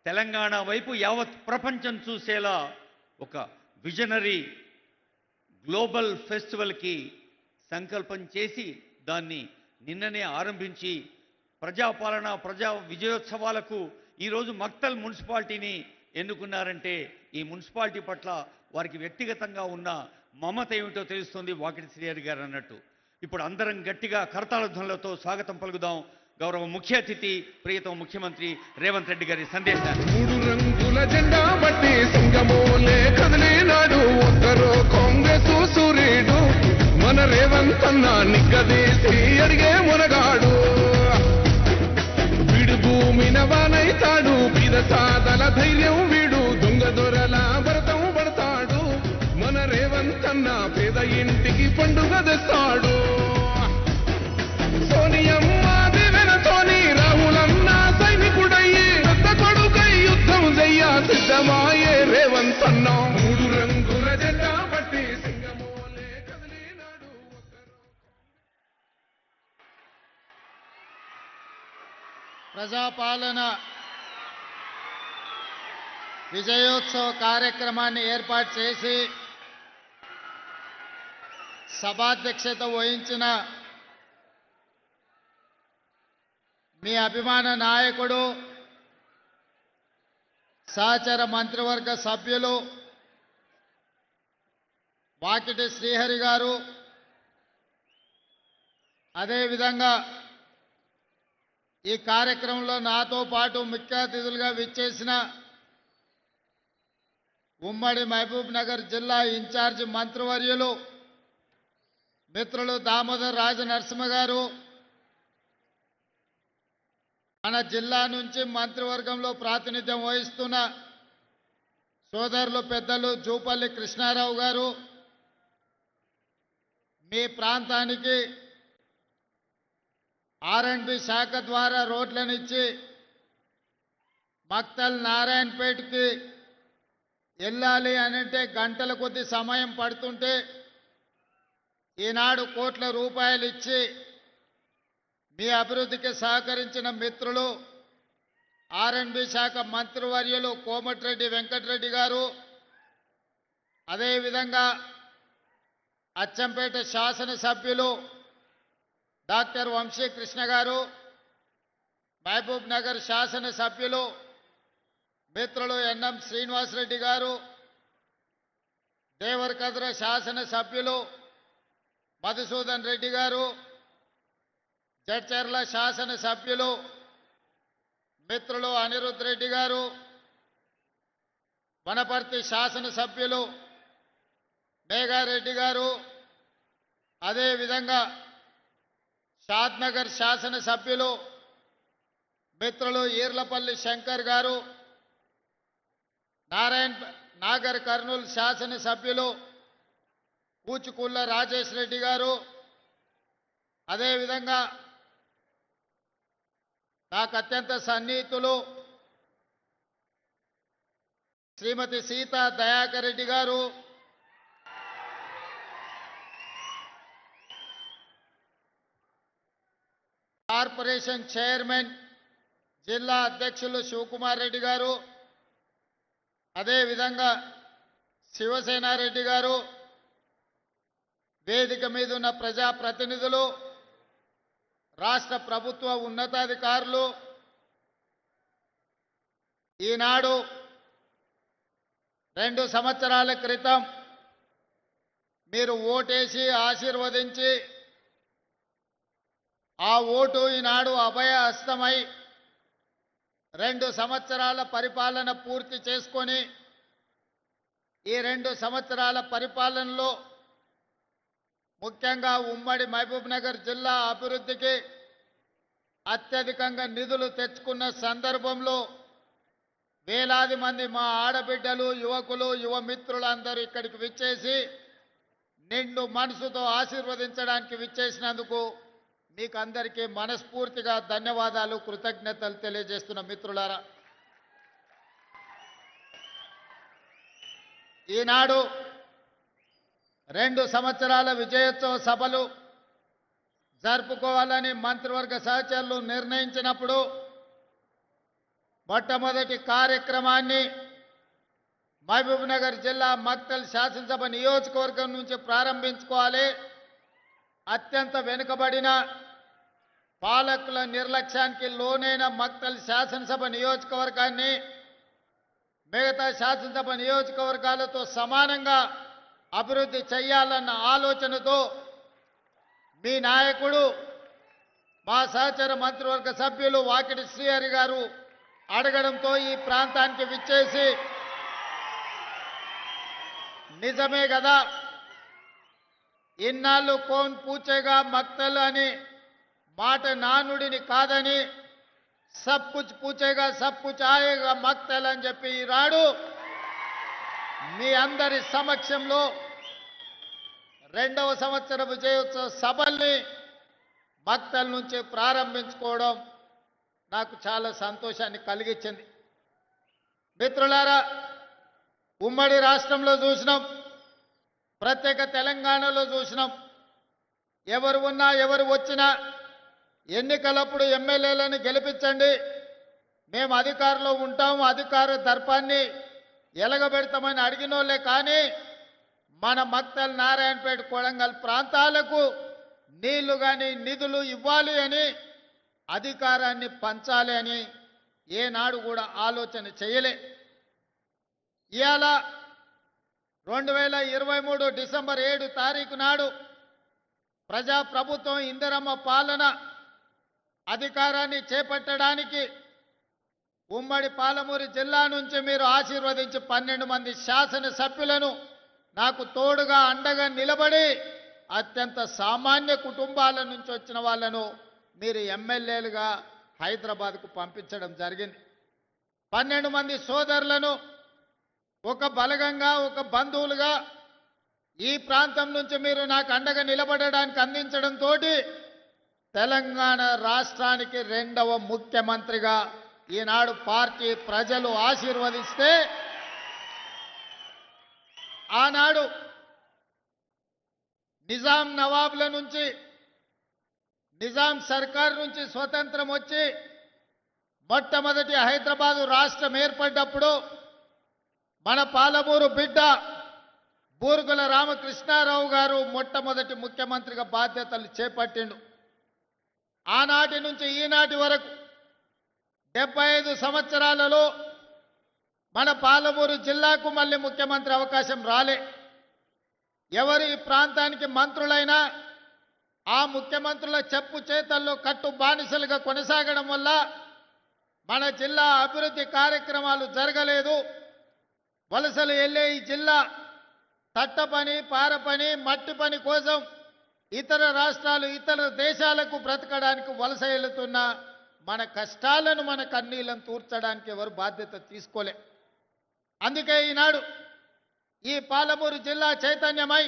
తెలంగాణ వైపు యావత్ ప్రపంచం చూసేలా ఒక విజనరీ గ్లోబల్ ఫెస్టివల్కి సంకల్పం చేసి దాన్ని నిన్ననే ఆరంభించి ప్రజాపాలన, ప్రజా విజయోత్సవాలకు ఈరోజు మక్తల్ మున్సిపాలిటీని ఎన్నుకున్నారంటే ఈ మున్సిపాలిటీ పట్ల వారికి వ్యక్తిగతంగా ఉన్న మమత ఏమిటో తెలుస్తుంది. వాకిటి శ్రీహరి గారు అన్నట్టు ఇప్పుడు అందరం గట్టిగా కరతాళ ధ్వనులతో స్వాగతం పలుకుదాం. గౌరవ ముఖ్య అతిథి ప్రియతమ ముఖ్యమంత్రి రేవంత్ రెడ్డి గారి సందేశాన్ని. 3 రంగుల జెండా బట్టి సింగమోలే కదిలినాడు ఒక్కరో కాంగ్రెస్ సూర్యుడు మన రేవంత్ అన్న నిగ్గదీసి అడిగే మునగాడు వీడు భూమిన వానైతాడు పిద సాదల ధైర్యం వీడు దొంగ దొరల భరతం పడతాడు మన రేవంత్ అన్న పేద ఇంటికి పండుగ తెస్తాడు సోనియమ్మ దివెనతోని రాహులన్న సైనికుడయ్యి పెద్ద కొడుకై యుద్ధం చెయ్య సిద్ధమాయే రేవంత్ అన్న 3 రంగుల జెండా పట్టి సింగమోలే కదిలినాడు ప్రజాపాలన విజయోత్సవ కార్యక్రమాన్ని ఏర్పాటు చేసి సభాధ్యక్షత వహించిన మీ అభిమాన నాయకుడు సహచర మంత్రివర్గ సభ్యులు వాకిటి శ్రీహరి గారు అదేవిధంగా ఈ కార్యక్రమంలో నాతో పాటు ముఖ్య అతిథులుగా విచ్చేసిన ఉమ్మడి మహబూబ్ నగర్ జిల్లా ఇన్ఛార్జి మంత్రివర్యులు మిత్రులు దామోదర్ రాజనరసింహ గారు మన జిల్లా నుంచి మంత్రివర్గంలో ప్రాతినిధ్యం వహిస్తున్న సోదరులు పెద్దలు జూపల్లి కృష్ణారావు గారు మీ ప్రాంతానికి ఆర్ఎండ్బి శాఖ ద్వారా రోడ్లనిచ్చి మక్తల్ నారాయణపేటకి వెళ్ళాలి అనంటే గంటల కొద్ది సమయం పడుతుంటే ఈనాడు కోట్ల రూపాయలు ఇచ్చి మీ అభివృద్ధికి సహకరించిన మిత్రులు ఆర్ఎండ్బి శాఖ మంత్రివర్యులు కోమటిరెడ్డి వెంకటరెడ్డి గారు అదేవిధంగా అచ్చంపేట శాసనసభ్యులు డాక్టర్ వంశీకృష్ణ గారు మహబూబ్ నగర్ శాసనసభ్యులు మిత్రులు ఎన్ఎం శ్రీనివాసరెడ్డి గారు దేవరకద్ర శాసనసభ్యులు మధుసూదన్ రెడ్డి గారు జడ్చర్ల శాసనసభ్యులు మిత్రులు అనిరుద్ రెడ్డి గారు వనపర్తి శాసనసభ్యులు మేఘారెడ్డి గారు అదేవిధంగా షాద్నగర్ శాసనసభ్యులు మిత్రులు ఈర్లపల్లి శంకర్ గారు నాగర్ కర్నూలు శాసనసభ్యులు కూచుకుళ్ళ రాజేష్ రెడ్డి గారు అదేవిధంగా నాకు అత్యంత సన్నిహితులు శ్రీమతి సీతా దయాకర్ రెడ్డి గారు కార్పొరేషన్ చైర్మన్ జిల్లా అధ్యక్షులు శివకుమార్ రెడ్డి గారు అదేవిధంగా శివసేనారెడ్డి గారు వేదిక మీద ఉన్న ప్రజాప్రతినిధులు రాష్ట్ర ప్రభుత్వ ఉన్నతాధికారులు ఈనాడు 2 సంవత్సరాల క్రితం మీరు ఓటేసి ఆశీర్వదించి ఆ ఓటు ఈనాడు అభయ హస్తమై 2 సంవత్సరాల పరిపాలన పూర్తి చేసుకొని ఈ 2 సంవత్సరాల పరిపాలనలో ముఖ్యంగా ఉమ్మడి మహబూబ్ నగర్ జిల్లా అభివృద్ధికి అత్యధికంగా నిధులు తెచ్చుకున్న సందర్భంలో వేలాది మంది మా ఆడబిడ్డలు యువకులు యువ మిత్రులందరూ ఇక్కడికి విచ్చేసి నిండు మనసుతో ఆశీర్వదించడానికి విచ్చేసినందుకు మీకు అందరికీ మనస్ఫూర్తిగా ధన్యవాదాలు కృతజ్ఞతలు తెలియజేస్తున్న మిత్రులారా ఈనాడు 2 సంవత్సరాల విజయోత్సవ సభలు జరుపుకోవాలని మంత్రివర్గ సహచరులు నిర్ణయించినప్పుడు మొట్టమొదటి కార్యక్రమాన్ని మహబూబ్ నగర్ జిల్లా మక్తల్ శాసనసభ నియోజకవర్గం నుంచి ప్రారంభించుకోవాలి. అత్యంత వెనుకబడిన పాలకుల నిర్లక్ష్యానికి లోనైన మక్తల్ శాసనసభ నియోజకవర్గాన్ని మిగతా శాసనసభ నియోజకవర్గాలతో సమానంగా అభివృద్ధి చేయాలన్న ఆలోచనతో మీ నాయకుడు మా సహచర మంత్రివర్గ సభ్యులు వాకిటి శ్రీహరి గారు అడగడంతో ఈ ప్రాంతానికి విచ్చేసి నిజమే కదా ఇన్నాళ్ళు కోన్ పూచేగా మక్తల్ అని మాట నానుడిని కాదని సబ్ కుచ్ పూచేగా సబ్ కుచ్ ఆయేగా మక్తల్ అని చెప్పి ఈనాడు మీ అందరి సమక్షంలో 2వ సంవత్సర విజయోత్సవ సభల్ని మక్తల్ నుంచి ప్రారంభించుకోవడం నాకు చాలా సంతోషాన్ని కలిగించింది. మిత్రులారా, ఉమ్మడి రాష్ట్రంలో చూసినాం, ప్రత్యేక తెలంగాణలో చూసినాం. ఎవరు ఉన్నా ఎవరు వచ్చినా ఎన్నికలప్పుడు ఎమ్మెల్యేలను గెలిపించండి, మేము అధికారంలో ఉంటాము, అధికార దర్పాన్ని ఎలగబెడతామని అడిగినోళ్ళే. కానీ మన మక్తల్, నారాయణపేట, కొడంగల్ ప్రాంతాలకు నీళ్లు కానీ నిధులు ఇవ్వాలి అని, అధికారాన్ని పంచాలి అని ఏనాడు కూడా ఆలోచన చేయలే. ఇవాళ 2023 డిసెంబర్ 7 తారీఖు నాడు ప్రజాప్రభుత్వం ఇందిరమ్మ పాలన అధికారాన్ని చేపట్టడానికి ఉమ్మడి పాలమూరు జిల్లా నుంచి మీరు ఆశీర్వదించి 12 మంది శాసనసభ్యులను నాకు తోడుగా అండగా నిలబడి అత్యంత సామాన్య కుటుంబాల నుంచి వచ్చిన వాళ్ళను మీరు ఎమ్మెల్యేలుగా హైదరాబాద్కు పంపించడం జరిగింది. 12 మంది సోదరులను ఒక బలగంగా, ఒక బంధువులుగా ఈ ప్రాంతం నుంచి మీరు నాకు అండగా నిలబడడానికి అందించడంతో తెలంగాణ రాష్ట్రానికి 2వ ముఖ్యమంత్రిగా ఈనాడు పార్టీ ప్రజలు ఆశీర్వదిస్తే, ఆనాడు నిజాం నవాబుల నుంచి, నిజాం సర్కార్ నుంచి స్వతంత్రం వచ్చి మొట్టమొదటి హైదరాబాదు రాష్ట్రం ఏర్పడ్డప్పుడు మన పాలమూరు బిడ్డ బూరుగుల రామకృష్ణారావు గారు మొట్టమొదటి ముఖ్యమంత్రిగా బాధ్యతలు చేపట్టిండు. ఆనాటి నుంచి ఈనాటి వరకు 75 సంవత్సరాలలో మన పాలమూరు జిల్లాకు మళ్ళీ ముఖ్యమంత్రి అవకాశం రాలే. ఎవరు ఈ ప్రాంతానికి మంత్రులైనా ఆ ముఖ్యమంత్రుల చెప్పు చేతల్లో కట్టు బానిసలుగా కొనసాగడం వల్ల మన జిల్లా అభివృద్ధి కార్యక్రమాలు జరగలేదు. వలసలు వెళ్ళే ఈ జిల్లా తట్ట పని, పార పని, మట్టి పని కోసం ఇతర రాష్ట్రాలు, ఇతర దేశాలకు బ్రతకడానికి వలస వెళుతున్న మన కష్టాలను, మన కన్నీళ్లను తూర్చడానికి ఎవరు బాధ్యత తీసుకోలే. అందుకే ఈనాడు ఈ పాలమూరు జిల్లా చైతన్యమై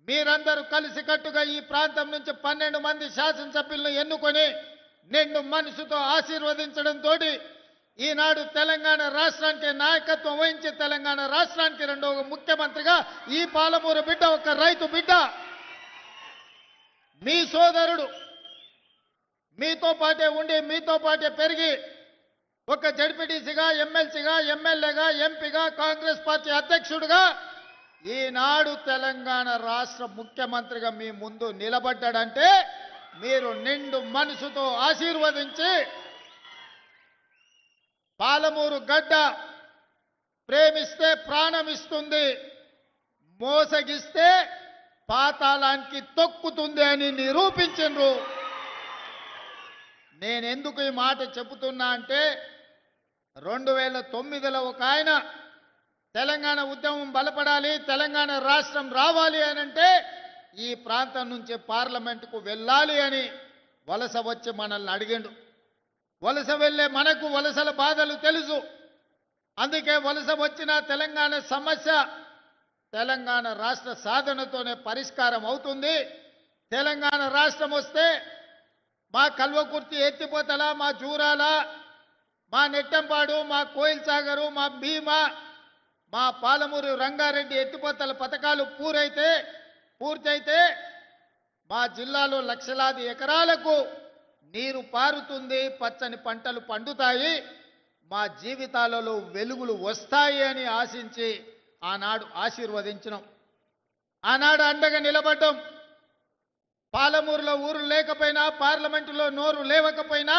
మీరందరూ కలిసికట్టుగా ఈ ప్రాంతం నుంచి 12 మంది శాసనసభ్యులను ఎన్నుకొని నిండు మనసుతో ఆశీర్వదించడంతో ఈనాడు తెలంగాణ రాష్ట్రానికి నాయకత్వం వహించి తెలంగాణ రాష్ట్రానికి 2వ ముఖ్యమంత్రిగా ఈ పాలమూరు బిడ్డ, ఒక రైతు బిడ్డ, మీ సోదరుడు, మీతో పాటే ఉండి మీతో పాటే పెరిగి ఒక జడ్పీటీసీగా, ఎమ్మెల్సీగా, ఎమ్మెల్యేగా, ఎంపీగా, కాంగ్రెస్ పార్టీ అధ్యక్షుడిగా ఈనాడు తెలంగాణ రాష్ట్ర ముఖ్యమంత్రిగా మీ ముందు నిలబడ్డాడంటే మీరు నిండు మనసుతో ఆశీర్వదించి పాలమూరు గడ్డ ప్రేమిస్తే ప్రాణం ఇస్తుంది, మోసగిస్తే పాతాళానికి తొక్కుతుంది అని నిరూపించరు. నేను ఎందుకు ఈ మాట చెబుతున్నా అంటే 2009లో ఒక ఆయన తెలంగాణ ఉద్యమం బలపడాలి, తెలంగాణ రాష్ట్రం రావాలి అని అంటే ఈ ప్రాంతం నుంచి పార్లమెంటుకు వెళ్ళాలి అని వలస వచ్చి మనల్ని అడిగిండు. వలస వెళ్ళే మనకు వలసల బాధలు తెలుసు. అందుకే వలస వచ్చిన తెలంగాణ సమస్య తెలంగాణ రాష్ట్ర సాధనతోనే పరిష్కారం అవుతుంది. తెలంగాణ రాష్ట్రం వస్తే మా కల్వకుర్తి, ఎత్తిపోతల, మా జూరాల, మా నెట్టంపాడు, మా కోయిల్ సాగరు, మా భీమా, మా పాలమూరు రంగారెడ్డి ఎత్తిపోతల పథకాలు పూర్తయితే మా జిల్లాలో లక్షలాది ఎకరాలకు నీరు పారుతుంది, పచ్చని పంటలు పండుతాయి, మా జీవితాలలో వెలుగులు వస్తాయి అని ఆశించి ఆనాడు ఆశీర్వదించినాం. ఆనాడు అండగా నిలబడ్డాం. పాలమూరులో ఊరు లేకపోయినా, పార్లమెంటులో నోరు లేవకపోయినా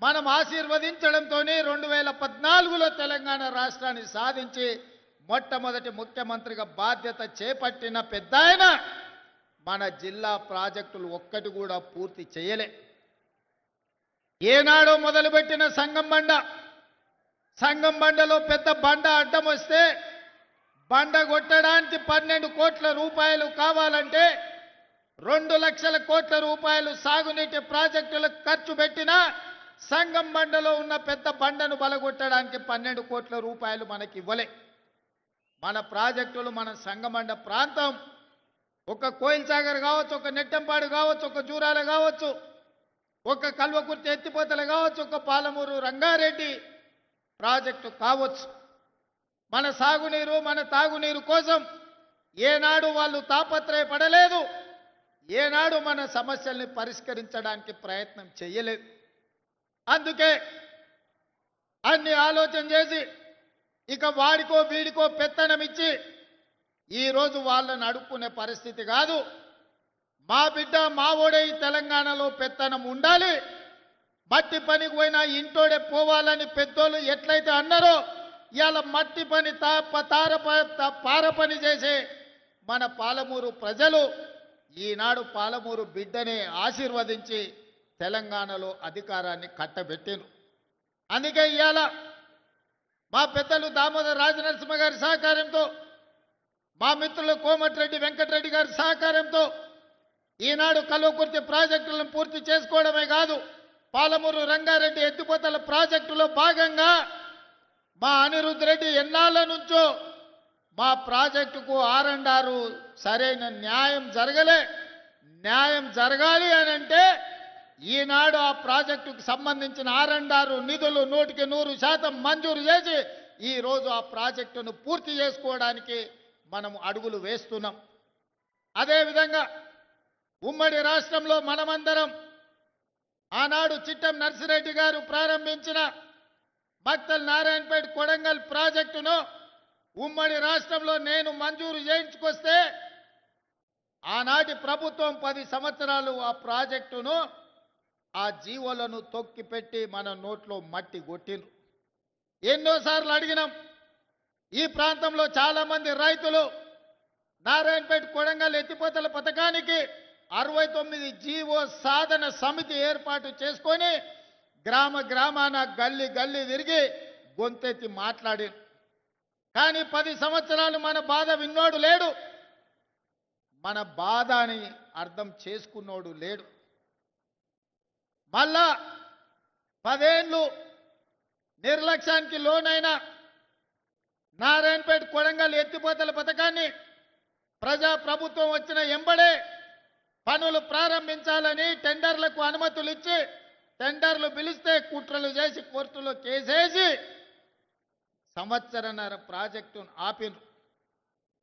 మనం ఆశీర్వదించడంతో 2014లో తెలంగాణ రాష్ట్రాన్ని సాధించి మొట్టమొదటి ముఖ్యమంత్రిగా బాధ్యత చేపట్టిన పెద్దాయన మన జిల్లా ప్రాజెక్టులు ఒక్కటి కూడా పూర్తి చేయలే. ఏనాడో మొదలుపెట్టిన సంగం బండలో పెద్ద బండ అడ్డం వస్తే బండ కొట్టడానికి 12 కోట్ల రూపాయలు కావాలంటే 2 లక్షల కోట్ల రూపాయలు సాగునీటి ప్రాజెక్టులకు ఖర్చు పెట్టినా సంగం బండలో ఉన్న పెద్ద బండను బలగొట్టడానికి 12 కోట్ల రూపాయలు మనకి ఇవ్వలే. మన ప్రాజెక్టులు మన సంగమండ ప్రాంతం ఒక కోయిల్ సాగర్ కావచ్చు, ఒక నెట్టంపాడు కావచ్చు, ఒక జూరాల కావచ్చు, ఒక కల్వకుర్తి ఎత్తిపోతలు కావచ్చు, ఒక పాలమూరు రంగారెడ్డి ప్రాజెక్టు కావచ్చు. మన సాగునీరు మన తాగునీరు కోసం ఏనాడు వాళ్ళు తాపత్రయపడలేదు, ఏనాడు మన సమస్యల్ని పరిష్కరించడానికి ప్రయత్నం చేయలేదు. అందుకే అన్ని ఆలోచన చేసి ఇక వాడికో వీడికో పెత్తనం ఇచ్చి ఈరోజు వాళ్ళని అడుక్కునే పరిస్థితి కాదు. మా బిడ్డ మా ఓడే ఈ తెలంగాణలో పెత్తనం ఉండాలి, మట్టి పనికి పోయినా ఇంటోడే పోవాలని పెద్దోళ్ళు ఎట్లయితే అన్నారో ఇవాళ మట్టి పని పార పని చేసే మన పాలమూరు ప్రజలు ఈనాడు పాలమూరు బిడ్డనే ఆశీర్వదించి తెలంగాణలో అధికారాన్ని కట్టబెట్టిండ్రు. అందుకే ఇవాళ మా పెద్దలు దామోదర్ రాజనరసింహ గారి సహకారంతో, మా మిత్రులు కోమటిరెడ్డి వెంకటరెడ్డి గారి సహకారంతో ఈనాడు కల్వకుర్తి ప్రాజెక్టులను పూర్తి చేసుకోవడమే కాదు, పాలమూరు రంగారెడ్డి ఎత్తిపోతల ప్రాజెక్టులో భాగంగా మా అనిరుద్ధ్ రెడ్డి ఎన్నాళ్ళ నుంచో మా ప్రాజెక్టుకు ఆర్&ఆర్ సరైన న్యాయం జరగలే. న్యాయం జరగాలి అని అంటే ఈనాడు ఆ ప్రాజెక్టుకు సంబంధించిన ఆర్&ఆర్ నిధులు 100% మంజూరు చేసి ఈరోజు ఆ ప్రాజెక్టును పూర్తి చేసుకోవడానికి మనం అడుగులు వేస్తున్నాం. అదేవిధంగా ఉమ్మడి రాష్ట్రంలో మనమందరం ఆనాడు చిట్టం నర్సిరెడ్డి గారు ప్రారంభించిన మక్తల్ నారాయణపేట కొడంగల్ ప్రాజెక్టును ఉమ్మడి రాష్ట్రంలో నేను మంజూరు చేయించుకొస్తే ఆనాటి ప్రభుత్వం 10 సంవత్సరాలు ఆ ప్రాజెక్టును ఆ జీవోలను తొక్కిపెట్టి మన నోట్లో మట్టి కొట్టిండ్రు. ఎన్నోసార్లు అడిగినాం. ఈ ప్రాంతంలో చాలా మంది రైతులు నారాయణపేట కొడంగల్ ఎత్తిపోతల పథకానికి 69 జీవో సాధన సమితి ఏర్పాటు చేసుకొని గ్రామాన గల్లీ తిరిగి గొంతెత్తి మాట్లాడి, కానీ 10 సంవత్సరాలు మన బాధ విన్నోడు లేడు, మన బాధని అర్థం చేసుకున్నోడు లేడు. మళ్ళా 10 ఏళ్ళు నిర్లక్ష్యానికి లోనైన నారాయణపేట కొడంగల్ ఎత్తిపోతల పథకాన్ని ప్రజాప్రభుత్వం వచ్చిన ఎంబడే పనులు ప్రారంభించాలని టెండర్లకు అనుమతులు ఇచ్చి టెండర్లు పిలిస్తే కుట్రలు చేసి కోర్టులో కేసేసి సంవత్సరన్నర ప్రాజెక్టును ఆపిను.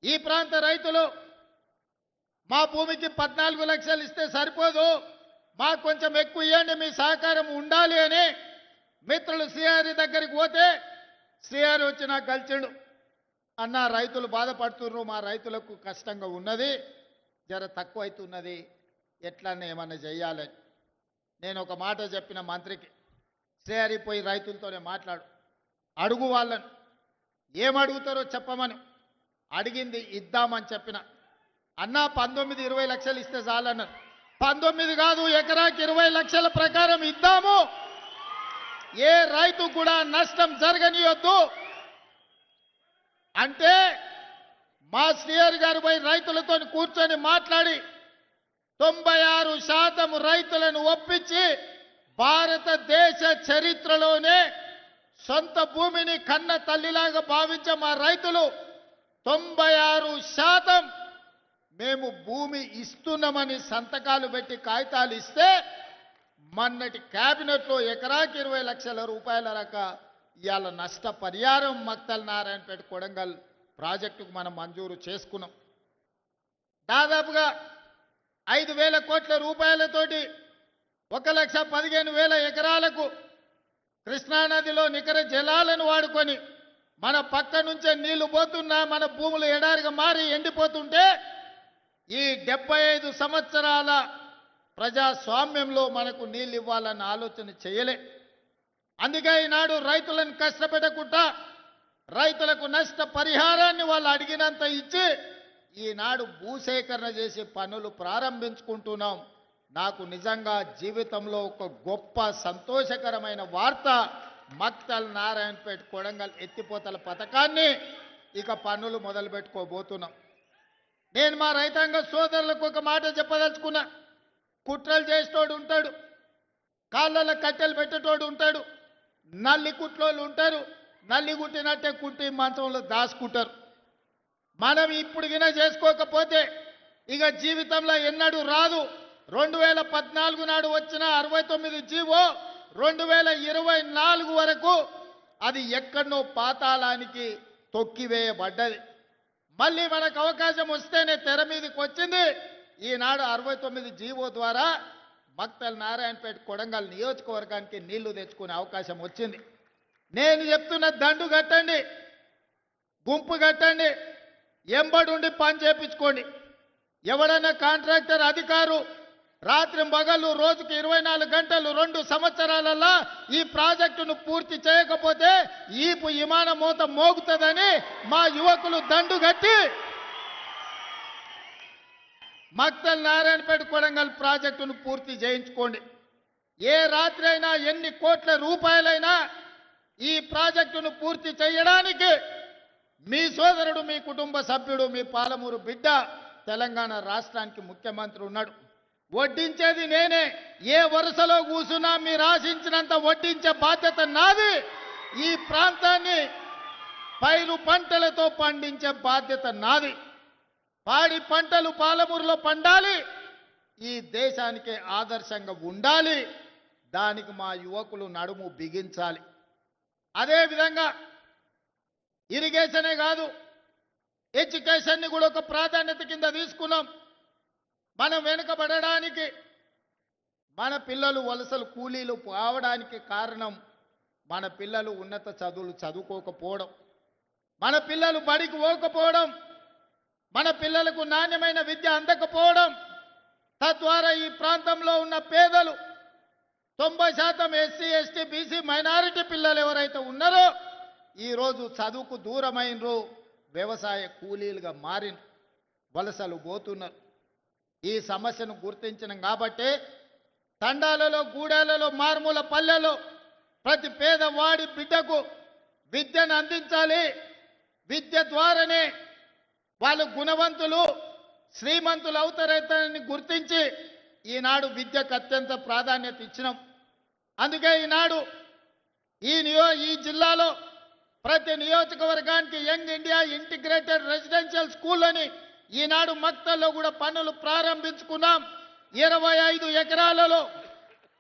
ఈ ప్రాంత రైతులు మా భూమికి 14 లక్షలు ఇస్తే సరిపోదు, మాకు కొంచెం ఎక్కువ ఇవ్వండి, మీ సహకారం ఉండాలి అని మిత్రులు సిఆర్ దగ్గరికి పోతే సిఆర్ వచ్చి నాకు కలిసిండు. అన్న రైతులు బాధపడుతున్నారు, మా రైతులకు కష్టంగా ఉన్నది, జర తక్కువ అవుతున్నది, ఎట్లన్నా ఏమన్నా చెయ్యాలని. నేను ఒక మాట చెప్పిన మంత్రికి, సిఆర్ పోయి రైతులతోనే మాట్లాడు, అడుగు వాళ్ళను, ఏమడుగుతారో చెప్పమని. అడిగింది ఇద్దామని చెప్పిన. అన్న 19-20 లక్షలు ఇస్తే చాలన్నారు. 19 కాదు, ఎకరాకి 20 లక్షల ప్రకారం ఇద్దాము, ఏ రైతు కూడా నష్టం జరగనియొద్దు అంటే మా సిఆర్ గారు పోయి రైతులతో కూర్చొని మాట్లాడి 96% రైతులను ఒప్పించి భారతదేశ చరిత్రలోనే సొంత భూమిని కన్న తల్లిలాగా భావించే మా రైతులు 96% మేము భూమి ఇస్తున్నామని సంతకాలు పెట్టి కాగితాలు ఇస్తే మొన్నటి కేబినెట్లో ఎకరాకి 20 లక్షల రూపాయల ఇవాళ నష్టపరిహారం మక్తల్ నారాయణపేట కొడంగల్ ప్రాజెక్టుకు మనం మంజూరు చేసుకున్నాం. దాదాపుగా 5,000 కోట్ల రూపాయలతోటి 1,15,000 ఎకరాలకు కృష్ణానదిలో నికర జలాలను వాడుకొని మన పక్క నుంచే నీళ్లు పోతున్నా మన భూములు ఎడారిగా మారి ఎండిపోతుంటే ఈ 75 సంవత్సరాల ప్రజాస్వామ్యంలో మనకు నీళ్ళు ఇవ్వాలన్న ఆలోచన చేయలే. అందుకే ఈనాడు రైతులను కష్టపెట్టకుండా రైతులకు నష్ట పరిహారాన్ని వాళ్ళు అడిగినంత ఇచ్చి ఈనాడు భూసేకరణ చేసి పనులు ప్రారంభించుకుంటున్నాం. నాకు నిజంగా జీవితంలో ఒక గొప్ప సంతోషకరమైన వార్త. మక్తల్ నారాయణపేట కొడంగల్ ఎత్తిపోతల పథకాన్ని ఇక పన్నులు మొదలు పెట్టుకోబోతున్నాం. నేను మా రైతాంగ సోదరులకు ఒక మాట చెప్పదలుచుకున్నా. కుట్రలు చేసేటోడు ఉంటాడు, కాళ్ళలో కట్టెలు పెట్టేటోడు ఉంటాడు, నల్లి కుట్లోళ్ళు ఉంటారు, నల్లి కుట్టినట్టే కుట్టి మంచంలో దాచుకుంటారు. మనం ఇప్పుడు గిన చేసుకోకపోతే ఇక జీవితంలో ఎన్నడూ రాదు. 2014 నాడు వచ్చిన 69 జీవో 2024 వరకు అది ఎక్కడనో పాతాళానికి తొక్కివేయబడ్డది. మళ్ళీ మనకు అవకాశం వస్తేనే తెర మీదకి వచ్చింది. ఈనాడు 69 జీవో ద్వారా మక్తల్ నారాయణపేట కొడంగల్ నియోజకవర్గానికి నీళ్లు తెచ్చుకునే అవకాశం వచ్చింది. నేను చెప్తున్న దండు కట్టండి, గుంపు కట్టండి, ఎంబడుండి పని చేపించుకోండి. ఎవడన్నా కాంట్రాక్టర్ అధికారు రాత్రి పగలు రోజుకి 24 గంటలు 2 సంవత్సరాలలో ఈ ప్రాజెక్టును పూర్తి చేయకపోతే ఈపు విమాన మోత మోగుతుందని మా యువకులు దండు కట్టి మక్తల్ నారాయణపేట కొడంగల్ ప్రాజెక్టును పూర్తి చేయించుకోండి. ఏ రాత్రి అయినా ఎన్ని కోట్ల రూపాయలైనా ఈ ప్రాజెక్టును పూర్తి చేయడానికి మీ సోదరుడు, మీ కుటుంబ సభ్యుడు, మీ పాలమూరు బిడ్డ తెలంగాణ రాష్ట్రానికి ముఖ్యమంత్రి ఉన్నాడు. వడ్డించేది నేనే. ఏ వరుసలో కూసున్నా మీరు ఆశించినంత వడ్డించే బాధ్యత నాది. ఈ ప్రాంతాన్ని పైరు పంటలతో పండించే బాధ్యత నాది. పాడి పంటలు పాలమూరులో పండాలి, ఈ దేశానికే ఆదర్శంగా ఉండాలి. దానికి మా యువకులు నడుము బిగించాలి. అదేవిధంగా ఇరిగేషనే కాదు, ఎడ్యుకేషన్ని కూడా ఒక ప్రాధాన్యత కింద తీసుకున్నాం. మనం వెనుకబడడానికి, మన పిల్లలు వలసలు కూలీలు కావడానికి కారణం మన పిల్లలు ఉన్నత చదువులు చదువుకోకపోవడం, మన పిల్లలు బడికి పోకపోవడం, మన పిల్లలకు నాణ్యమైన విద్య అందకపోవడం. తద్వారా ఈ ప్రాంతంలో ఉన్న పేదలు 90% ఎస్సీ, ఎస్టీ, బీసీ, మైనారిటీ పిల్లలు ఎవరైతే ఉన్నారో ఈరోజు చదువుకు దూరమైనరు, వ్యవసాయ కూలీలుగా మారిన, వలసలు పోతున్నారు. ఈ సమస్యను గుర్తించినాం కాబట్టి తండాలలో, గూడాలలో, మారుమూల పల్లెలో ప్రతి పేదవాడి బిడ్డకు విద్యను అందించాలి. విద్య ద్వారానే వాళ్ళు గుణవంతులు, శ్రీమంతులు అవుతారని గుర్తించి ఈనాడు విద్యకు అత్యంత ప్రాధాన్యత ఇచ్చినాం. అందుకే ఈనాడు ఈ జిల్లాలో ప్రతి నియోజకవర్గానికి young India integrated residential school అని ఈనాడు మక్తల్లో కూడా పనులు ప్రారంభించుకున్నాం. 25 ఎకరాలలో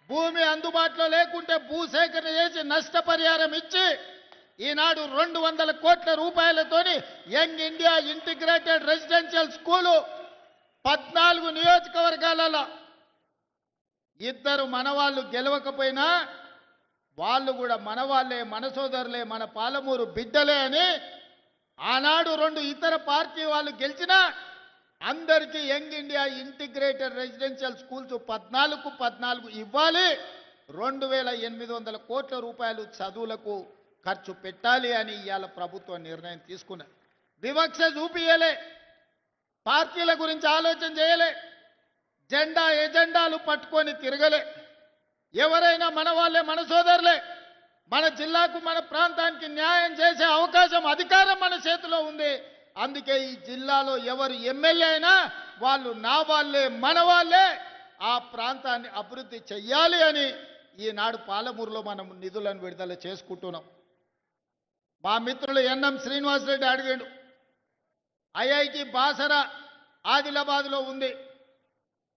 భూమి అందుబాటులో లేకుంటే భూసేకరణ చేసి నష్టపరిహారం ఇచ్చి ఈనాడు 200 కోట్ల రూపాయలతోని young India integrated residential school 14 నియోజకవర్గాలలో. ఇద్దరు మనవాళ్ళు గెలవకపోయినా వాళ్ళు కూడా మనవాళ్ళే, మన సోదరులే, మన పాలమూరు బిడ్డలే అని ఆనాడు 2 ఇతర పార్టీ వాళ్ళు గెలిచినా అందరికీ young India integrated residential schools 14 ఇవ్వాలి. 2800 కోట్ల రూపాయలు చదువులకు ఖర్చు పెట్టాలి అని ఇవాళ ప్రభుత్వం నిర్ణయం తీసుకున్నది. వివక్ష చూపియలే, పార్టీల గురించి ఆలోచన చేయలే, ఎజెండాలు పట్టుకొని తిరగలే. ఎవరైనా మన వాళ్ళే, మన సోదరులే. మన జిల్లాకు, మన ప్రాంతానికి న్యాయం చేసే అవకాశం, అధికారం మన చేతిలో ఉంది. అందుకే ఈ జిల్లాలో ఎవరు ఎమ్మెల్యే అయినా వాళ్ళు నా వాళ్ళే, మన వాళ్ళే. ఆ ప్రాంతాన్ని అభివృద్ధి చెయ్యాలి అని ఈనాడు పాలమూరులో మనం నిధులను విడుదల చేసుకుంటున్నాం. మా మిత్రులు ఎన్ఎం శ్రీనివాసరెడ్డి అడిగాడు, ఐఐటి బాసరా ఆదిలాబాద్లో ఉంది.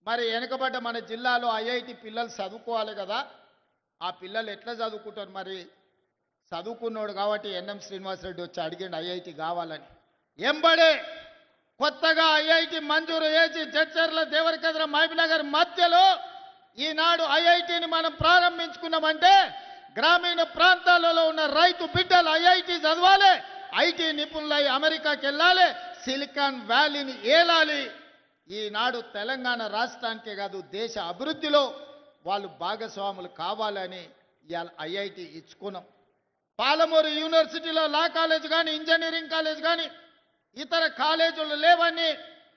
మరి వెనుకబడ్డ మన జిల్లాలో ఐఐటి పిల్లలు చదువుకోవాలి కదా, ఆ పిల్లలు ఎట్లా చదువుకుంటారు? మరి చదువుకున్నాడు కాబట్టి ఎన్ఎం శ్రీనివాసరెడ్డి వచ్చి అడిగిండు ఐఐటి కావాలని. ఎంబడే కొత్తగా ఐఐటి మంజూరు చేసి జడ్చర్ల, దేవరకద్ర, మహబూబ్నగర్ మధ్యలో ఈనాడు ఐఐటిని మనం ప్రారంభించుకున్నామంటే గ్రామీణ ప్రాంతాలలో ఉన్న రైతు బిడ్డలు ఐఐటి చదవాలి, ఐటీ నిపుణులై అమెరికాకి వెళ్ళాలి, సిలికాన్ వ్యాలీని ఏలాలి. ఈనాడు తెలంగాణ రాష్ట్రానికే కాదు దేశ అభివృద్ధిలో వాళ్ళు భాగస్వాములు కావాలని ఇవాళ ఐఐటి ఇచ్చుకున్నాం. పాలమూరు యూనివర్సిటీలో లా కాలేజ్ కానీ, ఇంజనీరింగ్ కాలేజ్ కానీ, ఇతర కాలేజీలు లేవని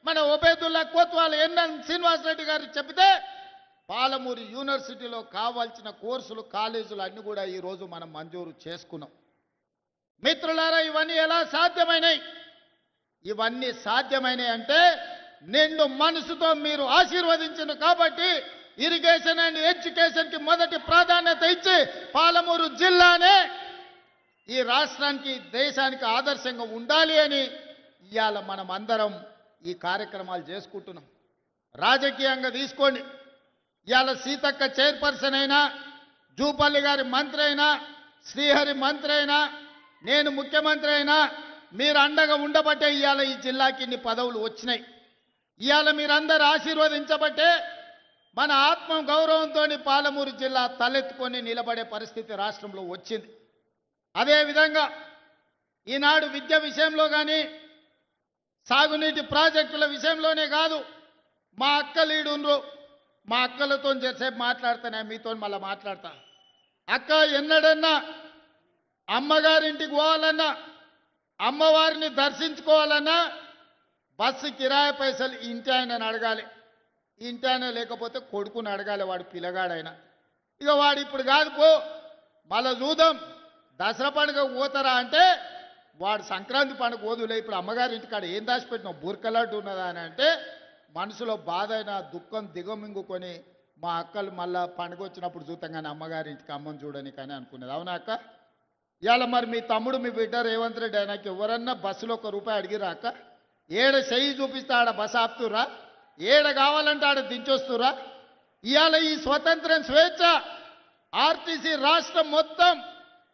మన ఒబేదుల్లా కోత్వాల్ ఎన్ఎన్ శ్రీనివాసరెడ్డి గారు చెబితే పాలమూరు యూనివర్సిటీలో కావాల్సిన కోర్సులు కాలేజీలు అన్ని కూడా ఈరోజు మనం మంజూరు చేసుకున్నాం. మిత్రులారా, ఇవన్నీ ఎలా సాధ్యమైనాయి? ఇవన్నీ సాధ్యమైనాయి అంటే నిండు మనసుతో మీరు ఆశీర్వదించింది కాబట్టి ఇరిగేషన్ అండ్ ఎడ్యుకేషన్కి మొదటి ప్రాధాన్యత ఇచ్చి పాలమూరు జిల్లానే ఈ రాష్ట్రానికి దేశానికి ఆదర్శంగా ఉండాలి అని ఇవాళ మనం అందరం ఈ కార్యక్రమాలు చేసుకుంటున్నాం. రాజకీయంగా తీసుకోండి, ఇవాళ సీతక్క చైర్పర్సన్ అయినా, జూపల్లి గారి మంత్రి అయినా, శ్రీహరి మంత్రి అయినా, నేను ముఖ్యమంత్రి అయినా మీరు అండగా ఉండబట్టే ఇవాళ ఈ జిల్లాకి ఇన్ని పదవులు వచ్చినాయి. ఇవాళ మీరందరూ ఆశీర్వదించబట్టే మన ఆత్మ గౌరవంతో పాలమూరు జిల్లా తలెత్తుకొని నిలబడే పరిస్థితి రాష్ట్రంలో వచ్చింది. అదేవిధంగా ఈనాడు విద్య విషయంలో కానీ సాగునీటి ప్రాజెక్టుల విషయంలోనే కాదు, మా అక్కలీడుండ్రు, మా అక్కలతో చేసేపు మాట్లాడుతానే, మీతో మళ్ళీ మాట్లాడతా. అక్క ఎన్నడన్నా అమ్మగారింటికి పోవాలన్నా, అమ్మవారిని దర్శించుకోవాలన్నా బస్సు కిరాయి పైసలు ఇంటి ఆయనని అడగాలి. ఇంటి ఆయన లేకపోతే కొడుకుని అడగాలి, వాడు పిల్లగాడైనా. ఇక వాడు ఇప్పుడు కాదు పో, మళ్ళా చూద్దాం, దసరా పండుగ పోతారా అంటే వాడు సంక్రాంతి పండుగ పోదులే, ఇప్పుడు అమ్మగారి ఇంటికాడ ఏం దాచిపెట్టినావు, బుర్కలాంటి ఉన్నదా అని అంటే మనసులో బాధ అయినా దుఃఖం దిగమింగుకొని మా అక్కలు మళ్ళా పండుగ వచ్చినప్పుడు చూద్దాం కానీ అమ్మగారి ఇంటికి అమ్మని చూడని కానీ అనుకునేది. అవునా అక్క? ఇవాళ మరి మీ తమ్ముడు మీ బిడ్డ రేవంత్ రెడ్డి ఆయనకి ఎవరన్నా బస్సులో ₹1 అడిగిరా అక్క? ఏడ చెయ్యి చూపిస్తే ఆడ బస్సు ఆపుతురా, ఏడ కావాలంటే ఆడ దించొస్తురా? ఇవాళ ఈ స్వతంత్రం స్వేచ్ఛ ఆర్టీసీ రాష్ట్రం మొత్తం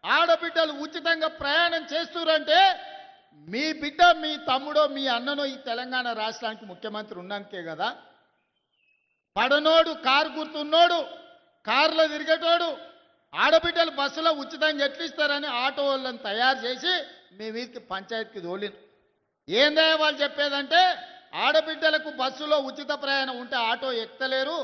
ఆడబిడ్డలు ఉచితంగా ప్రయాణం చేస్తురంటే మీ బిడ్డ, మీ తమ్ముడో, మీ అన్ననో ఈ తెలంగాణ రాష్ట్రానికి ముఖ్యమంత్రి ఉన్నందుకే కదా. పడనోడు, కారు గుర్తున్నోడు, కారులో తిరిగేటోడు ఆడబిడ్డలు బస్సులో ఉచితంగా ఎట్లు ఇస్తారని ఆటో వాళ్ళని తయారు చేసి మీ వీరికి పంచాయతీకి తోలిను. ఏందే వాళ్ళు చెప్పేదంటే ఆడబిడ్డలకు బస్సులో ఉచిత ప్రయాణం ఉంటే ఆటో ఎక్కలేరు,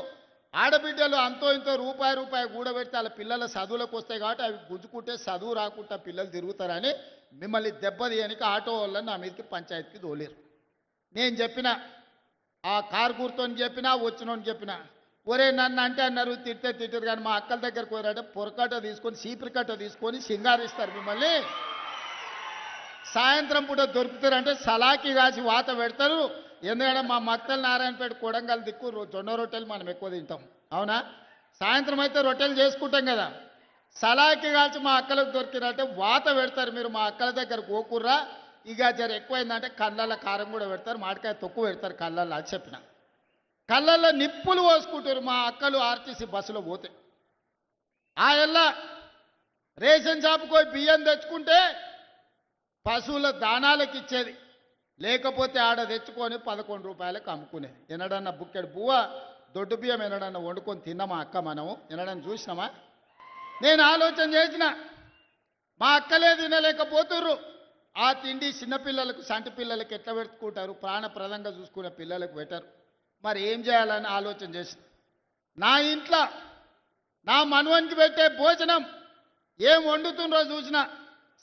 ఆడబిడ్డలు అంతో ఇంతో రూపాయి కూడబెడితే వాళ్ళ పిల్లల చదువులకు వస్తాయి కాబట్టి అవి గుంజుకుంటే చదువు రాకుండా పిల్లలు తిరుగుతారని మిమ్మల్ని దెబ్బతీయనికి ఆటో వాళ్ళని నా మీదకి పంచాయతీకి తోలేరు. నేను చెప్పిన ఆ కారు గుర్తోని చెప్పినా, వచ్చినోని చెప్పినా, ఒరే నన్ను అంటే అన్నారు, తిట్టే తిట్టారు కానీ మా అక్కల దగ్గరకు పోయారంటే పొరకట్ట తీసుకొని, సీపురికట్ట తీసుకొని సింగారిస్తారు మిమ్మల్ని. సాయంత్రం పూట దొరుకుతారంటే సలాకి కాసి వాత పెడతారు. ఎందుకంటే మా మక్తల నారాయణపేట కొడంగల్ దిక్కు జొన్న రొట్టెలు మనం ఎక్కువ తింటాం, అవునా? సాయంత్రం అయితే రొట్టెలు చేసుకుంటాం కదా, సలాకి కాల్చి మా అక్కలకు దొరికినంటే వాత పెడతారు. మీరు మా అక్కల దగ్గర పోకుర్రా, ఇక జర ఎక్కువైందంటే కళ్ళల్లో కారం కూడా పెడతారు, మామిడికాయ తొక్కు పెడతారు కళ్ళల్లో. అది చెప్పిన కళ్ళల్లో నిప్పులు పోసుకుంటారు మా అక్కలు ఆర్టీసీ బస్సులో పోతే. ఆ ఎల్లా రేషన్ షాపుకి పోయి బియ్యం తెచ్చుకుంటే పశువుల దానాలకు ఇచ్చేది, లేకపోతే ఆడ తెచ్చుకొని ₹11 అమ్ముకునేది. ఎన్నడన్నా బుక్కెడు బువ్వ దొడ్డు బియ్యం ఎన్నడన్నా వండుకొని తిన్నామా అక్క? మనము ఎన్నడన్నా చూసినామా? నేను ఆలోచన చేసిన, మా అక్కలే తినలేకపోతుర్రు, ఆ తిండి చిన్నపిల్లలకు, సంటి పిల్లలకు ఎట్లా పెట్టుకుంటారు, ప్రాణప్రదంగా చూసుకునే పిల్లలకు పెట్టరు. మరి ఏం చేయాలని ఆలోచన చేసిన, నా ఇంట్లో నా మనవనికి పెట్టే భోజనం ఏం వండుతుండ్రో చూసిన,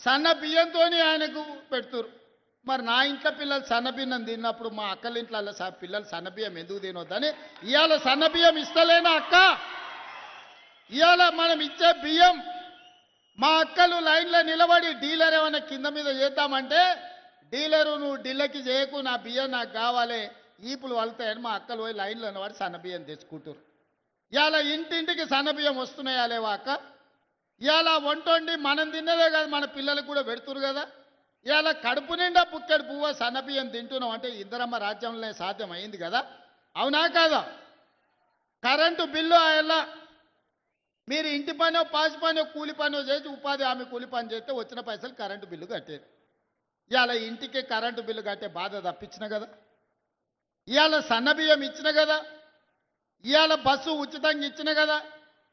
సన్న బియ్యంతో ఆయనకు పెడుతురు. మరి నా ఇంట్లో పిల్లలు సన్నబియ్యం తిన్నప్పుడు మా అక్కల ఇంట్లో పిల్లలు సన్నబియ్యం ఎందుకు తినొద్దని ఇవాళ సన్నబియ్యం ఇస్తలేనా అక్క? ఇవాళ మనం ఇచ్చే బియ్యం మా అక్కలు లైన్లో నిలబడి డీలర్ ఏమైనా కింద మీద చేద్దామంటే, డీలరు నువ్వు ఢిల్లీకి చేయకు, నా బియ్యం నాకు కావాలి, ఈపులు వలుతాయని మా అక్కలు పోయి లైన్లో నిలబడి సన్నబియ్యం తెచ్చుకుంటారు. ఇవాళ ఇంటింటికి సన్నబియ్యం వస్తున్నాయా లేవా అక్క? ఇవాళ వంటొండి మనం తిన్నదే కదా మన పిల్లలకు కూడా పెడుతురు కదా. ఇవాళ కడుపు నిండా బుక్కెడు పువ్వ సన్నబియ్యం తింటున్నాం అంటే ఇందిరమ్మ రాజ్యంలోనే సాధ్యం అయింది కదా, అవునా కాదా? కరెంటు బిల్లు అలా మీరు ఇంటి పనో, పాసి పనో, కూలి పనో చేసి ఉపాధి హామీ కూలి పని చేస్తే వచ్చిన పైసలు కరెంటు బిల్లు కట్టేది. ఇవాళ ఇంటికి కరెంటు బిల్లు కట్టే బాధ తప్పించిన కదా, ఇవాళ సన్నబియ్యం ఇచ్చిన కదా, ఇవాళ బస్సు ఉచితంగా ఇచ్చిన కదా.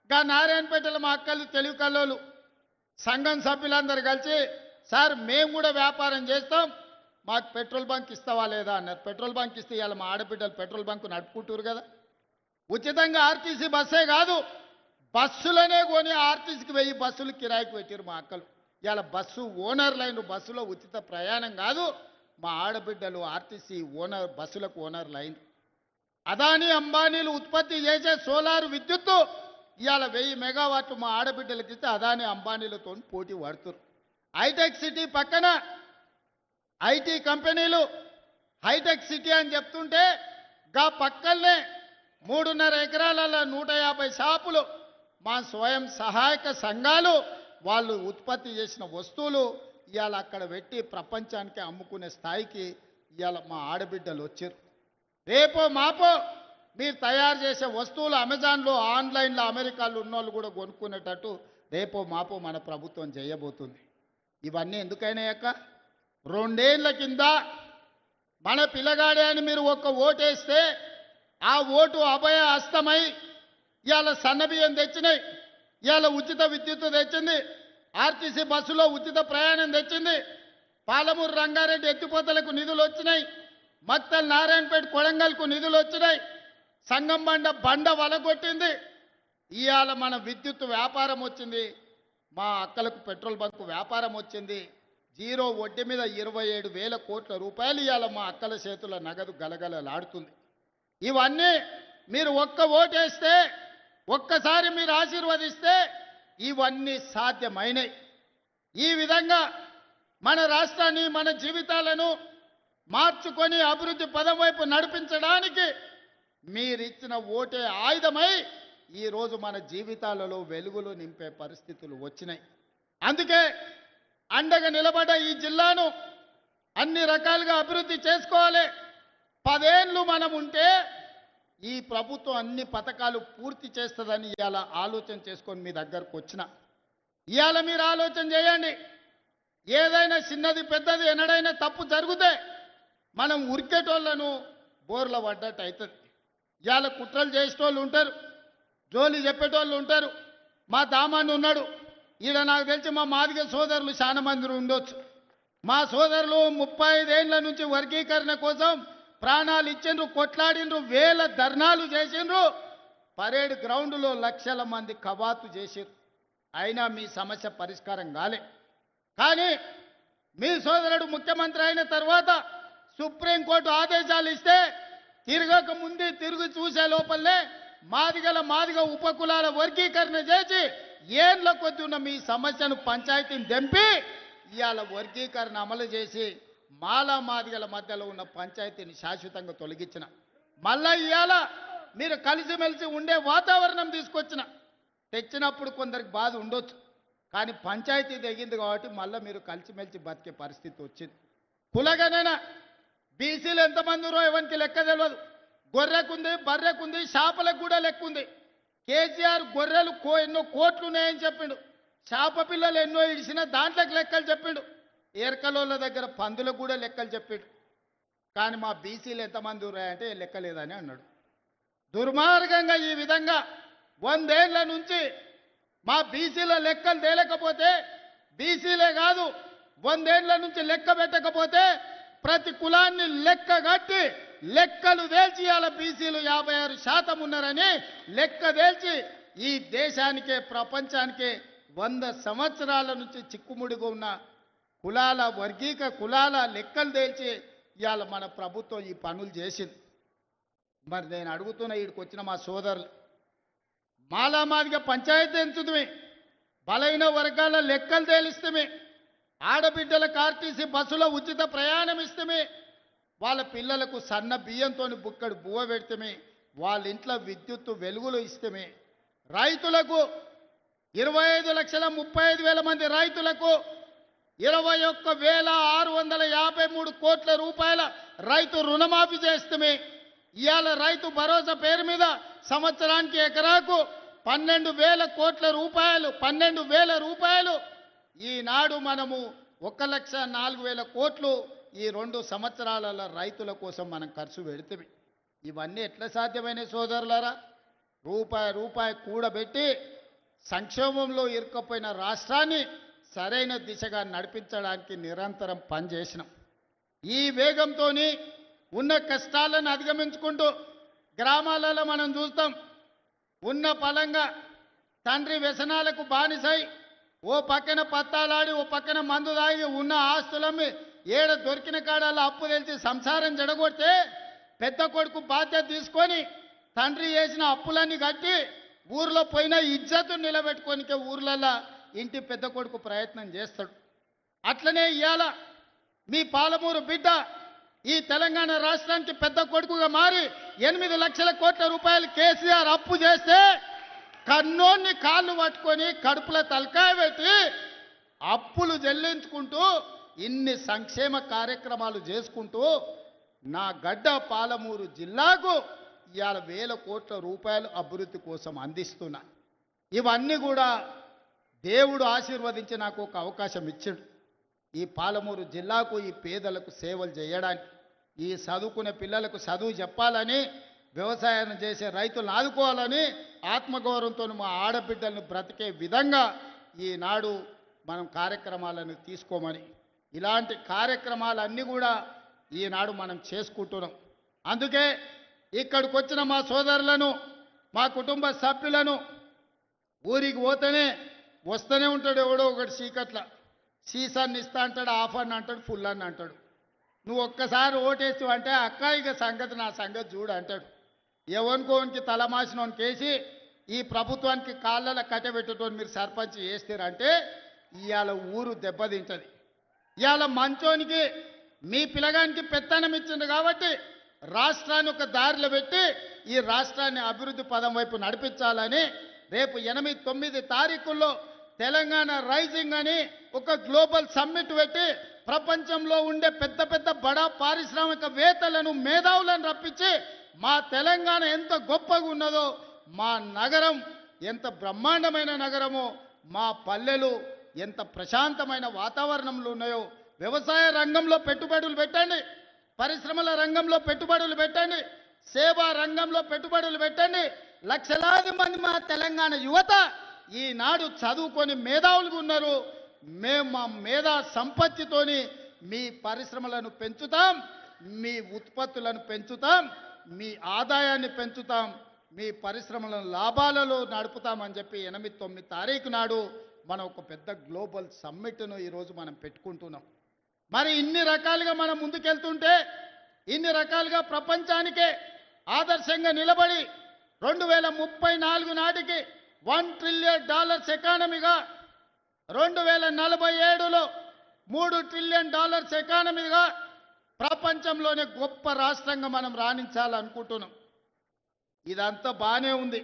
గా నారాయణపేటలో మా అక్కలు తెలివి కల్లోలు సంఘం సభ్యులందరూ కలిసి, సార్ మేము కూడా వ్యాపారం చేస్తాం, మాకు పెట్రోల్ బంక్ ఇస్తావా లేదా అన్నారు. పెట్రోల్ బంక్ ఇస్తే ఇవాళ మా ఆడబిడ్డలు పెట్రోల్ బంకు నడుపుకుంటారు కదా. ఉచితంగా ఆర్టీసీ బస్సే కాదు, బస్సులనే కొని ఆర్టీసీకి 1000 బస్సులు కిరాయికి పెట్టారు మా అక్కలు. ఇవాళ బస్సు ఓనర్ లైన్, బస్సులో ఉచిత ప్రయాణం కాదు, మా ఆడబిడ్డలు ఆర్టీసీ ఓనర్ బస్సులకు ఓనర్ లైన్. అదానీ అంబానీలు ఉత్పత్తి చేసే సోలార్ విద్యుత్తు ఇవాళ 1000 మెగావాట్లు మా ఆడబిడ్డలకి ఇస్తే అదానీ అంబానీలతో పోటీ పడుతున్నారు. హైటెక్ సిటీ పక్కన ఐటీ కంపెనీలు హైటెక్ సిటీ అని చెప్తుంటే గా పక్కనే 3.5 ఎకరాలలో 150 షాపులు మా స్వయం సహాయక సంఘాలు వాళ్ళు ఉత్పత్తి చేసిన వస్తువులు ఇవాళ అక్కడ పెట్టి ప్రపంచానికి అమ్ముకునే స్థాయికి ఇవాళ మా ఆడబిడ్డలు వచ్చారు. రేపో మాపో మీరు తయారు చేసే వస్తువులు అమెజాన్లో ఆన్లైన్లో అమెరికాలో ఉన్నోళ్ళు కూడా కొనుక్కునేటట్టు రేపో మాపో మన ప్రభుత్వం చేయబోతుంది. ఇవన్నీ ఎందుకైనా అక్క 2 ఏళ్ల కింద మన పిల్లగాడే అని మీరు ఒక్క ఓటేస్తే ఆ ఓటు అభయ హస్తమై ఇవాళ సన్నబియ్యం తెచ్చినాయి, ఇవాళ ఉచిత విద్యుత్తు తెచ్చింది, ఆర్టీసీ బస్సులో ఉచిత ప్రయాణం తెచ్చింది, పాలమూరు రంగారెడ్డి ఎత్తిపోతలకు నిధులు వచ్చినాయి, మక్తల్ నారాయణపేట కొడంగల్కు నిధులు వచ్చినాయి, సంగం బండ వలగొట్టింది. ఇవాళ మన విద్యుత్ వ్యాపారం వచ్చింది, మా అక్కలకు పెట్రోల్ బంకు వ్యాపారం వచ్చింది. 0 వడ్డీ మీద 27,000 కోట్ల రూపాయలు ఇవాళ మా అక్కల చేతుల నగదు గలగలలాడుతుంది. ఇవన్నీ మీరు ఒక్క ఓటేస్తే, ఒక్కసారి మీరు ఆశీర్వదిస్తే ఇవన్నీ సాధ్యమైనవి. ఈ విధంగా మన రాష్ట్రాన్ని మన జీవితాలను మార్చుకొని అభివృద్ధి పదం వైపు నడిపించడానికి మీరిచ్చిన ఓటే ఆయుధమై ఈరోజు మన జీవితాలలో వెలుగులు నింపే పరిస్థితులు వచ్చినాయి. అందుకే అండగా నిలబడ్డ ఈ జిల్లాను అన్ని రకాలుగా అభివృద్ధి చేసుకోవాలి. 10 ఏళ్ళు మనం ఉంటే ఈ ప్రభుత్వం అన్ని పథకాలు పూర్తి చేస్తుందని ఇవాళ ఆలోచన చేసుకొని మీ దగ్గరకు వచ్చిన. ఇవాళ మీరు ఆలోచన చేయండి. ఏదైనా చిన్నది పెద్దది ఎన్నడైనా తప్పు జరిగితే మనం ఉరికేటోళ్లను బోర్ల పడ్డట్టు అవుతుంది. ఇవాళ కుట్రలు చేసేటోళ్ళు ఉంటారు, జోలి చెప్పేటోళ్ళు ఉంటారు. మా దామాన్ని ఉన్నాడు ఈడ, నాకు తెలిసి మా మాదిగ సోదరులు చాలా మంది ఉండొచ్చు. మా సోదరులు 35 ఏళ్ల నుంచి వర్గీకరణ కోసం ప్రాణాలు ఇచ్చిండ్రు, కొట్లాడిండ్రు, వేల ధర్నాలు చేసిండ్రు, పరేడ్ గ్రౌండ్లో లక్షల మంది కవాతు చేసిర్రు. అయినా మీ సమస్య పరిష్కారం కాలే. కానీ మీ సోదరుడు ముఖ్యమంత్రి అయిన తర్వాత సుప్రీంకోర్టు ఆదేశాలు ఇస్తే తిరగక ముందే తిరిగి చూసే లోపలనే మాదిగ ఉపకులాల వర్గీకరణ చేసి ఏళ్ల కొద్ది ఉన్న మీ సమస్యను పంచాయతీని దెంపి ఇవాళ వర్గీకరణ అమలు చేసి మాదిగల మధ్యలో ఉన్న పంచాయతీని శాశ్వతంగా తొలగించిన. మళ్ళా ఇవాళ మీరు కలిసిమెలిసి ఉండే వాతావరణం తెచ్చినప్పుడు కొందరికి బాధ ఉండొచ్చు, కానీ పంచాయతీ తెగింది కాబట్టి మళ్ళీ మీరు కలిసిమెలిసి బతికే పరిస్థితి వచ్చింది. కులగనైనా బీసీలు ఎంతమంది ఉన్నారో ఎవరికి లెక్క తెలియదు. గొర్రెకుంది, బర్రెకుంది, చేపలకు కూడా లెక్క ఉంది. కేసీఆర్ గొర్రెలు ఎన్నో కోట్లు ఉన్నాయని చెప్పిండు, చేప పిల్లలు ఎన్నో ఇడిచినా దాంట్లోకి లెక్కలు చెప్పిండు. ఏర్కలోళ్ళ దగ్గర పందులకు కూడా లెక్కలు చెప్పిండు. కానీ మా బీసీలు ఎంతమంది ఉన్నాయంటే లెక్క లేదని అన్నాడు. దుర్మార్గంగా ఈ విధంగా 100 ఏళ్ల నుంచి మా బీసీల లెక్కలు తేలకపోతే, బీసీలే కాదు 100 ఏళ్ల నుంచి లెక్క పెట్టకపోతే ప్రతి కులాన్ని లెక్క కట్టి లెక్కలు తేల్చి ఇవాళ బీసీలు 56% ఉన్నారని లెక్క తేల్చి ఈ దేశానికే ప్రపంచానికే 100 సంవత్సరాల నుంచి చిక్కుముడిగా ఉన్న కులాల కులాల లెక్కలు తేల్చి ఇవాళ మన ప్రభుత్వం ఈ పనులు చేసింది. మరి నేను అడుగుతున్న వీడికి వచ్చిన మా సోదరులు, మాదిగా పంచాయతీ ఎంచుతుమే, బలైన వర్గాల లెక్కలు తేలిస్తమే, ఆడబిడ్డలకు ఆర్టీసీ బస్సులో ఉచిత ప్రయాణం ఇస్తమే, వాళ్ళ పిల్లలకు సన్న బియ్యంతో బుక్కడు బువ్వ పెడితమే, వాళ్ళ ఇంట్లో విద్యుత్తు వెలుగులు ఇస్తమే, రైతులకు 25,35,000 మంది రైతులకు 21,653 కోట్ల రూపాయల రైతు రుణమాఫీ చేస్తమే, ఇవాళ రైతు భరోసా పేరు మీద సంవత్సరానికి ఎకరాకు 12,000 కోట్ల రూపాయలు, 12,000 రూపాయలు ఈనాడు మనము 1,04,000 కోట్లు ఈ 2 సంవత్సరాల రైతుల కోసం మనం ఖర్చు పెడితే ఇవన్నీ ఎట్లా సాధ్యమైన సోదరులారా? రూపాయి కూడబెట్టి సంక్షోభంలో ఇరుక్కుపోయిన రాష్ట్రాన్ని సరైన దిశగా నడిపించడానికి నిరంతరం పనిచేసినాం. ఈ వేగంతో ఉన్న కష్టాలను అధిగమించుకుంటూ గ్రామాలలో మనం చూస్తాం, ఉన్న పలంగా తండ్రి వ్యసనాలకు బానిసై ఓ పక్కన పత్తాలాడి ఓ పక్కన మందు తాగి ఉన్న ఆస్తులమ్మి ఏడ దొరికిన కాడాల అప్పు తెలిసి సంసారం జడగొడితే పెద్ద కొడుకు బాధ్యత తీసుకొని తండ్రి చేసిన అప్పులన్నీ కట్టి ఊర్లో పోయిన ఇజ్జతు నిలబెట్టుకోనికే ఊర్లల్లో ఇంటి పెద్ద కొడుకు ప్రయత్నం చేస్తాడు. అట్లనే ఇవాళ మీ పాలమూరు బిడ్డ ఈ తెలంగాణ రాష్ట్రానికి పెద్ద కొడుకుగా మారి 8 లక్షల కోట్ల రూపాయలు కేసీఆర్ అప్పు చేస్తే కన్నోన్ని కాళ్ళు పట్టుకొని కడుపులో తలకాయ పెట్టి అప్పులు చెల్లించుకుంటూ ఇన్ని సంక్షేమ కార్యక్రమాలు చేసుకుంటూ నా గడ్డ పాలమూరు జిల్లాకు ఇవాళ 1000 కోట్ల రూపాయలు అభివృద్ధి కోసం అందిస్తున్నా. ఇవన్నీ కూడా దేవుడు ఆశీర్వదించి నాకు ఒక అవకాశం ఇచ్చాడు. ఈ పాలమూరు జిల్లాకు ఈ పేదలకు సేవలు చేయడానికి, ఈ చదువుకునే పిల్లలకు చదువు చెప్పాలని, వ్యవసాయం చేసే రైతులను ఆదుకోవాలని, ఆత్మగౌరవంతో మా ఆడబిడ్డలను బ్రతికే విధంగా ఈనాడు మనం కార్యక్రమాలను తీసుకోమని, ఇలాంటి కార్యక్రమాలన్నీ కూడా ఈనాడు మనం చేసుకుంటున్నాం. అందుకే ఇక్కడికి వచ్చిన మా సోదరులను, మా కుటుంబ సభ్యులను ఊరికి వస్తూనే ఉంటాడు ఎవడో ఒకటి చీకట్ల సీసాన్ని ఇస్తా అంటాడు, ఆఫ్ అని అంటాడు, ఫుల్ అని అంటాడు. నువ్వు ఒక్కసారి ఓటేసి అంటే అక్క ఇక సంగతి నా సంగతి చూడు అంటాడు. ఎవరికోనికి తలమాసినోనికి వేసి ఈ ప్రభుత్వానికి కాళ్ళలో కట్టబెట్టేటోని మీరు సర్పంచ్ చేస్తారంటే ఇవాళ ఊరు దెబ్బతింటది. ఇవాళ మంచోనికి మీ పిల్లగానికి పెత్తనం ఇచ్చింది కాబట్టి రాష్ట్రాన్ని ఒక దారిలో పెట్టి ఈ రాష్ట్రాన్ని అభివృద్ధి పదం వైపు నడిపించాలని రేపు 8-9 తారీఖుల్లో తెలంగాణ రైజింగ్ అని ఒక గ్లోబల్ సమ్మిట్ పెట్టి ప్రపంచంలో ఉండే పెద్ద పెద్ద బడా పారిశ్రామికవేత్తలను, మేధావులను రప్పించి మా తెలంగాణ ఎంత గొప్పగా ఉన్నదో, మా నగరం ఎంత బ్రహ్మాండమైన నగరమో, మా పల్లెలు ఎంత ప్రశాంతమైన వాతావరణంలో ఉన్నాయో, వ్యవసాయ రంగంలో పెట్టుబడులు పెట్టండి, పరిశ్రమల రంగంలో పెట్టుబడులు పెట్టండి, సేవా రంగంలో పెట్టుబడులు పెట్టండి. లక్షలాది మంది మా తెలంగాణ యువత ఈనాడు చదువుకొని మేధావులుగా ఉన్నారు. మేము మా మేధా సంపత్తితోని మీ పరిశ్రమలను పెంచుతాం, మీ ఉత్పత్తులను పెంచుతాం, మీ ఆదాయాన్ని పెంచుతాం, మీ పరిశ్రమలను లాభాలలో నడుపుతామని చెప్పి 8-9 తారీఖు నాడు మనం ఒక పెద్ద గ్లోబల్ సమ్మిట్ను ఈరోజు మనం పెట్టుకుంటున్నాం. మరి ఇన్ని రకాలుగా మనం ముందుకెళ్తుంటే, ఇన్ని రకాలుగా ప్రపంచానికే ఆదర్శంగా నిలబడి 2034 నాటికి $1 ట్రిలియన్ ఎకానమీగా, 2047లో $3 ట్రిలియన్ ఎకానమీగా ప్రపంచంలోనే గొప్ప రాష్ట్రంగా మనం రాణించాలనుకుంటున్నాం. ఇదంతా బాగానే ఉంది.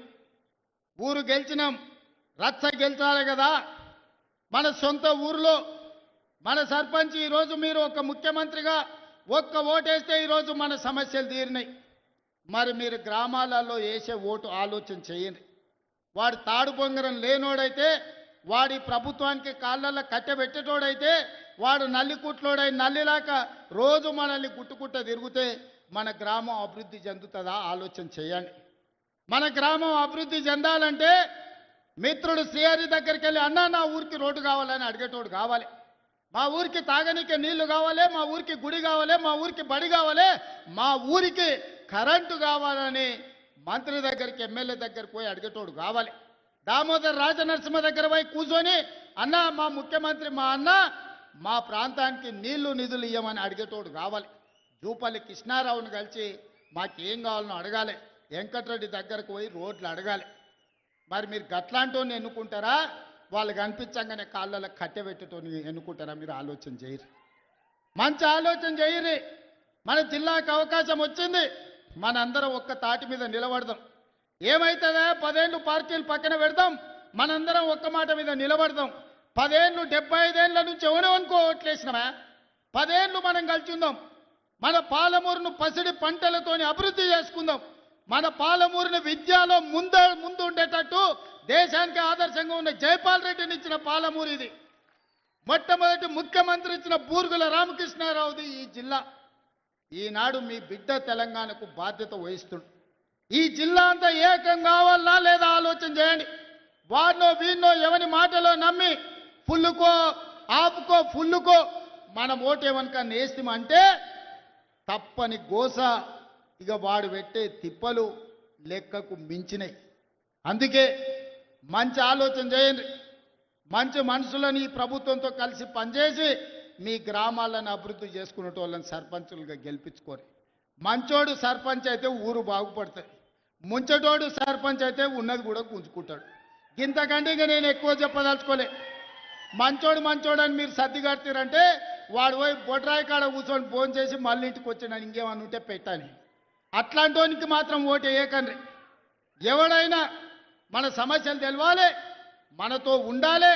ఊరు గెలిచినాం, రచ్చ గెలిచాలి కదా. మన సొంత ఊరిలో మన సర్పంచ్ ఈరోజు మీరు ఒక ముఖ్యమంత్రిగా ఒక్క ఓటేస్తే ఈరోజు మన సమస్యలు తీరినాయి. మరి మీరు గ్రామాలలో వేసే ఓటు ఆలోచన చేయండి. వాడు తాడు బొంగరం లేనోడైతే, వాడి ప్రభుత్వానికి కాళ్ళల్లో కట్టెబెట్టేటోడైతే, వాడు నల్లికుట్లోడై నల్లిలాక రోజు మనల్ని గుట్టుకుట్ట తిరిగితే మన గ్రామం అభివృద్ధి చెందుతుందా ఆలోచన చేయండి. మన గ్రామం అభివృద్ధి చెందాలంటే మిత్రుడు శ్రీహరి దగ్గరికి వెళ్ళి అన్నా నా ఊరికి రోడ్డు కావాలని అడిగేటోడు కావాలి, మా ఊరికి తాగనీకే నీళ్లు కావాలి, మా ఊరికి గుడి కావాలి, మా ఊరికి బడి కావాలి, మా ఊరికి కరెంటు కావాలని మంత్రి దగ్గరికి, ఎమ్మెల్యే దగ్గరికి పోయి అడిగేటోడు కావాలి. దామోదర్ రాజనరసింహ దగ్గర పోయి కూర్చొని అన్న మా ముఖ్యమంత్రి మా అన్న మా ప్రాంతానికి నీళ్లు నిధులు ఇవ్వమని అడిగేటోడు కావాలి. జూపల్లి కృష్ణారావుని కలిసి మాకేం కావాలనో అడగాలి, వెంకటరెడ్డి దగ్గరకు పోయి రోడ్లు అడగాలి. మరి మీరు గట్లాంటోని ఎన్నుకుంటారా, వాళ్ళు కనిపించంగానే కాళ్ళలో కట్టెబెట్టేటోని ఎన్నుకుంటారా? మీరు ఆలోచన చేయరు, మంచి ఆలోచన చేయరు. మన జిల్లాకు అవకాశం వచ్చింది, మనందరం ఒక్క తాటి మీద నిలబడదాం. ఏమైతుందా 10 ఏళ్ళు పార్టీలు పక్కన పెడదాం, మనందరం ఒక్క మాట మీద నిలబడదాం. 10 ఏళ్ళు 75 ఏళ్ళ నుంచి ఎవరెవనుకో ఓట్లేసినామా, 10 ఏళ్ళు మనం కలిసి ఉందాం. మన పాలమూరును పసిడి పంటలతోని అభివృద్ధి చేసుకుందాం. మన పాలమూరుని విద్యలో ముందు ఉండేటట్టు దేశానికి ఆదర్శంగా ఉన్న జైపాల్ రెడ్డిని ఇచ్చిన పాలమూరు ఇది. మొట్టమొదటి ముఖ్యమంత్రి ఇచ్చిన బూర్గుల రామకృష్ణారావుది ఈ జిల్లా. ఈనాడు మీ బిడ్డ తెలంగాణకు బాధ్యత వహిస్తుంది. ఈ జిల్లా అంతా ఏకం కావాలా లేదా ఆలోచన చేయండి. వాడినో వీడినో ఎవరి మాటలో నమ్మి ఫుల్లుకో ఆపుకో ఫుల్లుకో మనం ఓటేమనుక నేస్తామంటే తప్పని గోస. ఇక వాడు పెట్టే తిప్పలు లెక్కకు మించినాయి. అందుకే మంచి ఆలోచన చేయండి, మంచి మనుషులని ఈ ప్రభుత్వంతో కలిసి పనిచేసి మీ గ్రామాలను అభివృద్ధి చేసుకునేటోళ్ళని సర్పంచులుగా గెలిపించుకోరు. మంచోడు సర్పంచ్ అయితే ఊరు బాగుపడుతుంది, ముంచటోడు సర్పంచ్ అయితే ఉన్నది కూడా గుంజుకుంటాడు. ఇంతకంటే ఇంకా నేను ఎక్కువ చెప్పదలుచుకోలే. మంచోడు అని మీరు సర్ది కడతారంటే వాడు పోయి బొడ్రాయి కాడ కూర్చొని ఫోన్ చేసి మళ్ళీ ఇంటికి వచ్చినాను ఇంకేమన్నా ఉంటే పెట్టాను. అట్లాంటోనికి మాత్రం ఓటు వేయకండి. ఎవడైనా మన సమస్యలు తెలవాలి, మనతో ఉండాలి,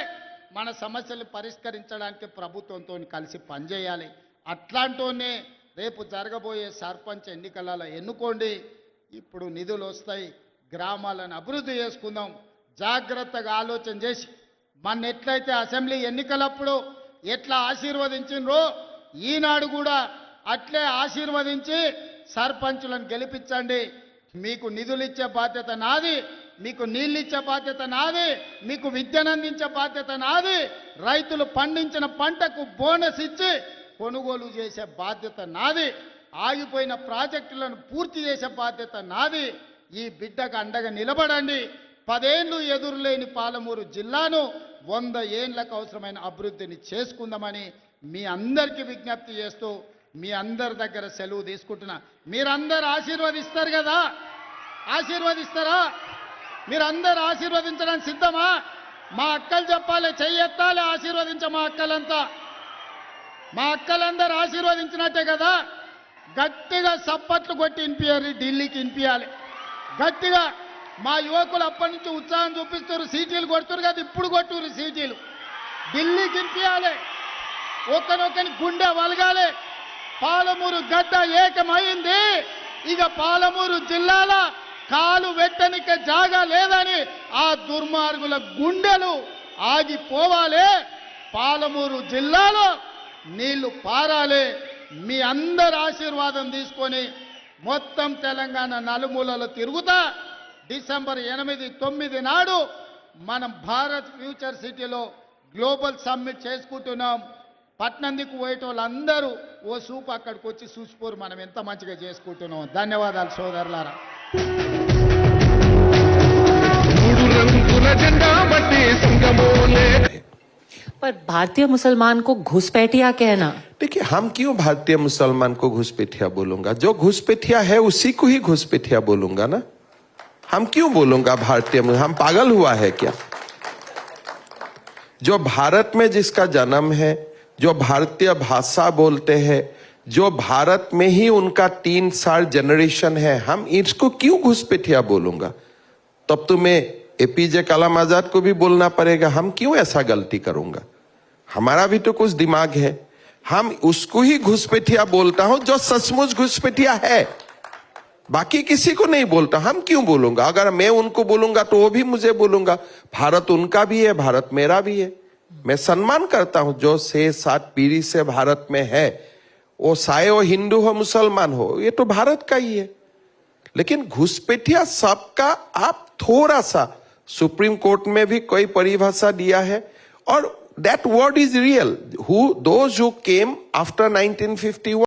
మన సమస్యలు పరిష్కరించడానికి ప్రభుత్వంతో కలిసి పనిచేయాలి. అట్లాంటోనే రేపు జరగబోయే సర్పంచ్ ఎన్నికలలో ఎన్నుకోండి. ఇప్పుడు నిధులు వస్తాయి, గ్రామాలను అభివృద్ధి చేసుకుందాం. జాగ్రత్తగా ఆలోచన చేసి మన ఎట్లయితే అసెంబ్లీ ఎన్నికలప్పుడు ఎట్లా ఆశీర్వదించినరో ఈనాడు కూడా అట్లే ఆశీర్వదించి సర్పంచులను గెలిపించండి. మీకు నిధులు ఇచ్చే బాధ్యత నాది, మీకు నీళ్ళు ఇచ్చే బాధ్యత నాది, మీకు విద్యను అందించే బాధ్యత నాది, రైతులు పండించిన పంటకు బోనస్ ఇచ్చి కొనుగోలు చేసే బాధ్యత నాది, ఆగిపోయిన ప్రాజెక్టులను పూర్తి చేసే బాధ్యత నాది. ఈ బిడ్డకు అండగా నిలబడండి. 10 ఏళ్ళు ఎదురులేని పాలమూరు జిల్లాను 100 ఏళ్లకు అవసరమైన అభివృద్ధిని చేసుకుందామని మీ అందరికీ విజ్ఞప్తి చేస్తూ మీ అందరి దగ్గర సెలవు తీసుకుంటున్నా. మీరందరూ ఆశీర్వదిస్తారు కదా, ఆశీర్వదిస్తారా? మీరందరూ ఆశీర్వదించడానికి సిద్ధమా? మా అక్కలు చెప్పాలి, చెయ్యెత్తాలి, ఆశీర్వదించ మా అక్కలంతా. మా అక్కలందరూ ఆశీర్వదించినట్టే కదా. గట్టిగా సప్పట్లు కొట్టి వినిపించాలి, ఢిల్లీకి వినిపించాలి గట్టిగా. మా యువకులు అప్పటి నుంచి ఉత్సాహం చూపిస్తారు, సీటీలు కొడుతున్నారు కదా, ఇప్పుడు కొట్టురు సీటీలు. ఢిల్లీకి వినిపించాలి, ఒక్కనొక్కని గుండె వలగాలి. పాలమూరు గడ్డ ఏకమైంది. ఇక పాలమూరు జిల్లాల కాలు వెట్టనిక జాగా లేదని ఆ దుర్మార్గుల గుండెలు ఆగిపోవాలి. పాలమూరు జిల్లాలో నీళ్లు పారాలి. మీ అందరి ఆశీర్వాదం తీసుకొని మొత్తం తెలంగాణ నలుమూలలో తిరుగుతా డిసెంబర్ 8, 9 నాడు మనం భారత్ ఫ్యూచర్ సిటీలో గ్లోబల్ సమ్మిట్ చేసుకుంటున్నాం. పట్నందికు పోయేటోళ్ళందరూ ఓ సూపు అక్కడికి వచ్చి చూసిపోరు మనం ఎంత మంచిగా చేసుకుంటున్నాం. ధన్యవాదాలు సోదరులారా. पर भारतीय मुसलमान को घुसपैठिया कहना, देखिए हम क्यों भारतीय मुसलमान को घुसपैठिया बोलूंगा? जो घुसपैठिया है उसी को ही घुसपैठिया बोलूंगा ना. हम क्यों बोलूंगा भारतीय? हम पागल हुआ है क्या? जो भारत में जिसका जन्म है, जो भारतीय भाषा बोलते हैं, जो भारत में ही उनका 3 साल जनरेशन है, हम इसको क्यों घुसपैठिया बोलूंगा? तब तो मैं एपीजे कलाम आजाद को भी बोलना पड़ेगा. हम क्यों ऐसा गलती करूंगा? हमारा भी तो कुछ दिमाग है. हम उसको ही घुसपैठिया बोलता हूं जो सचमुच घुसपैठिया है, बाकी किसी को नहीं बोलता. हम क्यों बोलूंगा? अगर मैं उनको बोलूंगा तो वो भी मुझे बोलूंगा. भारत उनका भी है, भारत मेरा भी है. मैं सम्मान करता हूं जो 6-7 पीढ़ी से भारत में है, वो चाहे वो हिंदू हो मुसलमान हो, ये तो भारत का ही है. लेकिन घुसपैठिया सबका आप थोड़ा सा, सुप्रीम कोर्ट में भी कोई परिभाषा दिया है और that word is real. Those who came after 1951